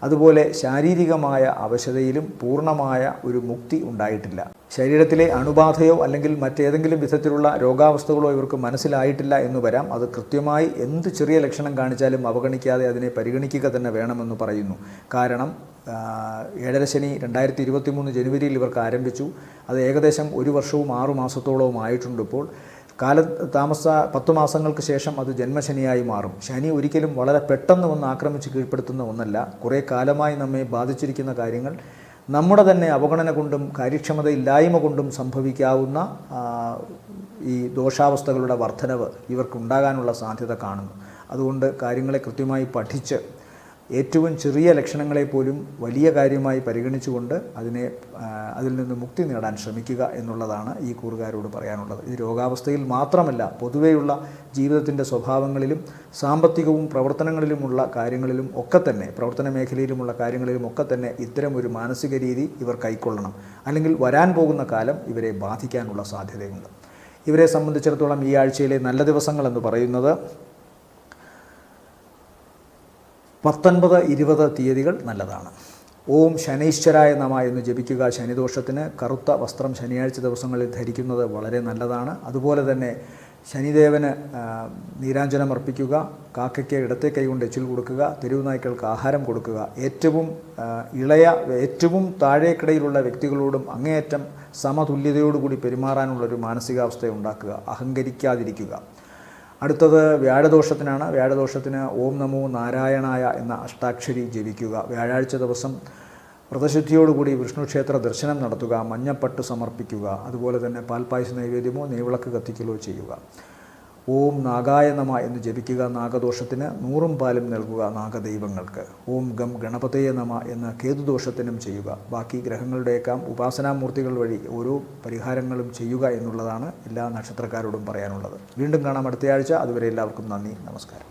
അതുപോലെ ശാരീരികമായ അവശതയിലും പൂർണ്ണമായ ഒരു മുക്തി ഉണ്ടായിട്ടില്ല. ശരീരത്തിലെ അണുബാധയോ അല്ലെങ്കിൽ മറ്റേതെങ്കിലും വിധത്തിലുള്ള രോഗാവസ്ഥകളോ ഇവർക്ക് മനസ്സിലായിട്ടില്ല എന്ന് വരാം. അത് കൃത്യമായി എന്ത് ചെറിയ ലക്ഷണം കാണിച്ചാലും അവഗണിക്കാതെ അതിനെ പരിഗണിക്കുക തന്നെ വേണമെന്ന് പറയുന്നു. കാരണം 7ാം ശനി 2023 ജനുവരിയിൽ ഇവർക്ക് ആരംഭിച്ചു. അത് ഏകദേശം 1 വർഷവും 6 മാസത്തോളവും ആയിട്ടുണ്ട്. ഇപ്പോൾ 10 മാസങ്ങൾക്ക് ശേഷം അത് ജന്മശനിയായി മാറും. ശനി ഒരിക്കലും വളരെ പെട്ടെന്ന് വന്ന് ആക്രമിച്ച് കീഴ്പ്പെടുത്തുന്ന ഒന്നല്ല. കുറേ കാലമായി നമ്മെ ബാധിച്ചിരിക്കുന്ന കാര്യങ്ങൾ നമ്മുടെ തന്നെ അവഗണന കൊണ്ടും കാര്യക്ഷമതയില്ലായ്മ കൊണ്ടും സംഭവിക്കാവുന്ന ഈ ദോഷാവസ്ഥകളുടെ വർധനവ് ഇവർക്കുണ്ടാകാനുള്ള സാധ്യത കാണുന്നു. അതുകൊണ്ട് കാര്യങ്ങളെ കൃത്യമായി പഠിച്ച് ഏറ്റവും ചെറിയ ലക്ഷണങ്ങളെപ്പോലും വലിയ കാര്യമായി പരിഗണിച്ചുകൊണ്ട് അതിൽ നിന്ന് മുക്തി നേടാൻ ശ്രമിക്കുക എന്നുള്ളതാണ് ഈ കൂറുകാരോട് പറയാനുള്ളത്. ഇത് രോഗാവസ്ഥയിൽ മാത്രമല്ല, പൊതുവെയുള്ള ജീവിതത്തിൻ്റെ സ്വഭാവങ്ങളിലും സാമ്പത്തികവും പ്രവർത്തനങ്ങളിലുമുള്ള കാര്യങ്ങളിലും ഒക്കെ തന്നെ, പ്രവർത്തന മേഖലയിലുമുള്ള കാര്യങ്ങളിലും ഒക്കെ തന്നെ ഇത്തരം ഒരു മാനസിക രീതി ഇവർ കൈക്കൊള്ളണം. അല്ലെങ്കിൽ വരാൻ പോകുന്ന കാലം ഇവരെ ബാധിക്കാനുള്ള സാധ്യതയുണ്ട്. ഇവരെ സംബന്ധിച്ചിടത്തോളം ഈ ആഴ്ചയിലെ നല്ല ദിവസങ്ങളെന്ന് പറയുന്നത് 19, 20 തീയതികൾ നല്ലതാണ്. ഓം ശനൈശ്വരായ നമ എന്ന് ജപിക്കുക. ശനിദോഷത്തിന് കറുത്ത വസ്ത്രം ശനിയാഴ്ച ദിവസങ്ങളിൽ ധരിക്കുന്നത് വളരെ നല്ലതാണ്. അതുപോലെ തന്നെ ശനിദേവന് നീരാഞ്ജനം അർപ്പിക്കുക. കാക്കയ്ക്ക് ഇടത്തെ കൈകൊണ്ട് എച്ചിൽ കൊടുക്കുക. തെരുവ് നായ്ക്കൾക്ക് ആഹാരം കൊടുക്കുക. ഏറ്റവും താഴേക്കിടയിലുള്ള വ്യക്തികളോടും അങ്ങേയറ്റം സമതുല്യതയോടുകൂടി പെരുമാറാനുള്ളൊരു മാനസികാവസ്ഥ ഉണ്ടാക്കുക. അഹങ്കരിക്കാതിരിക്കുക. അടുത്തത് വ്യാഴദോഷത്തിനാണ്. വ്യാഴദോഷത്തിന് ഓം നമോ നാരായണായ എന്ന അഷ്ടാക്ഷരി ജപിക്കുക. വ്യാഴാഴ്ച ദിവസം വ്രതശുദ്ധിയോടുകൂടി വിഷ്ണു ക്ഷേത്ര ദർശനം നടത്തുക. മഞ്ഞപ്പട്ട് സമർപ്പിക്കുക. അതുപോലെ തന്നെ പാൽപ്പായസ നൈവേദ്യമോ നെയ്വിളക്ക് കത്തിക്കലോ ചെയ്യുക. ഓം നാഗായ നമ എന്ന് ജപിക്കുക. നാഗദോഷത്തിന് 100 പാലും നൽകുക നാഗദൈവങ്ങൾക്ക്. ഓം ഗം ഗണപതയെ നമ എന്ന് കേതുദോഷത്തിനും ചെയ്യുക. ബാക്കി ഗ്രഹങ്ങളുടെയൊക്കെ ഉപാസനാമൂർത്തികൾ വഴി ഓരോ പരിഹാരങ്ങളും ചെയ്യുക എന്നുള്ളതാണ് എല്ലാ നക്ഷത്രക്കാരോടും പറയാനുള്ളത്. വീണ്ടും കാണാം അടുത്തയാഴ്ച. അതുവരെ എല്ലാവർക്കും നന്ദി, നമസ്കാരം.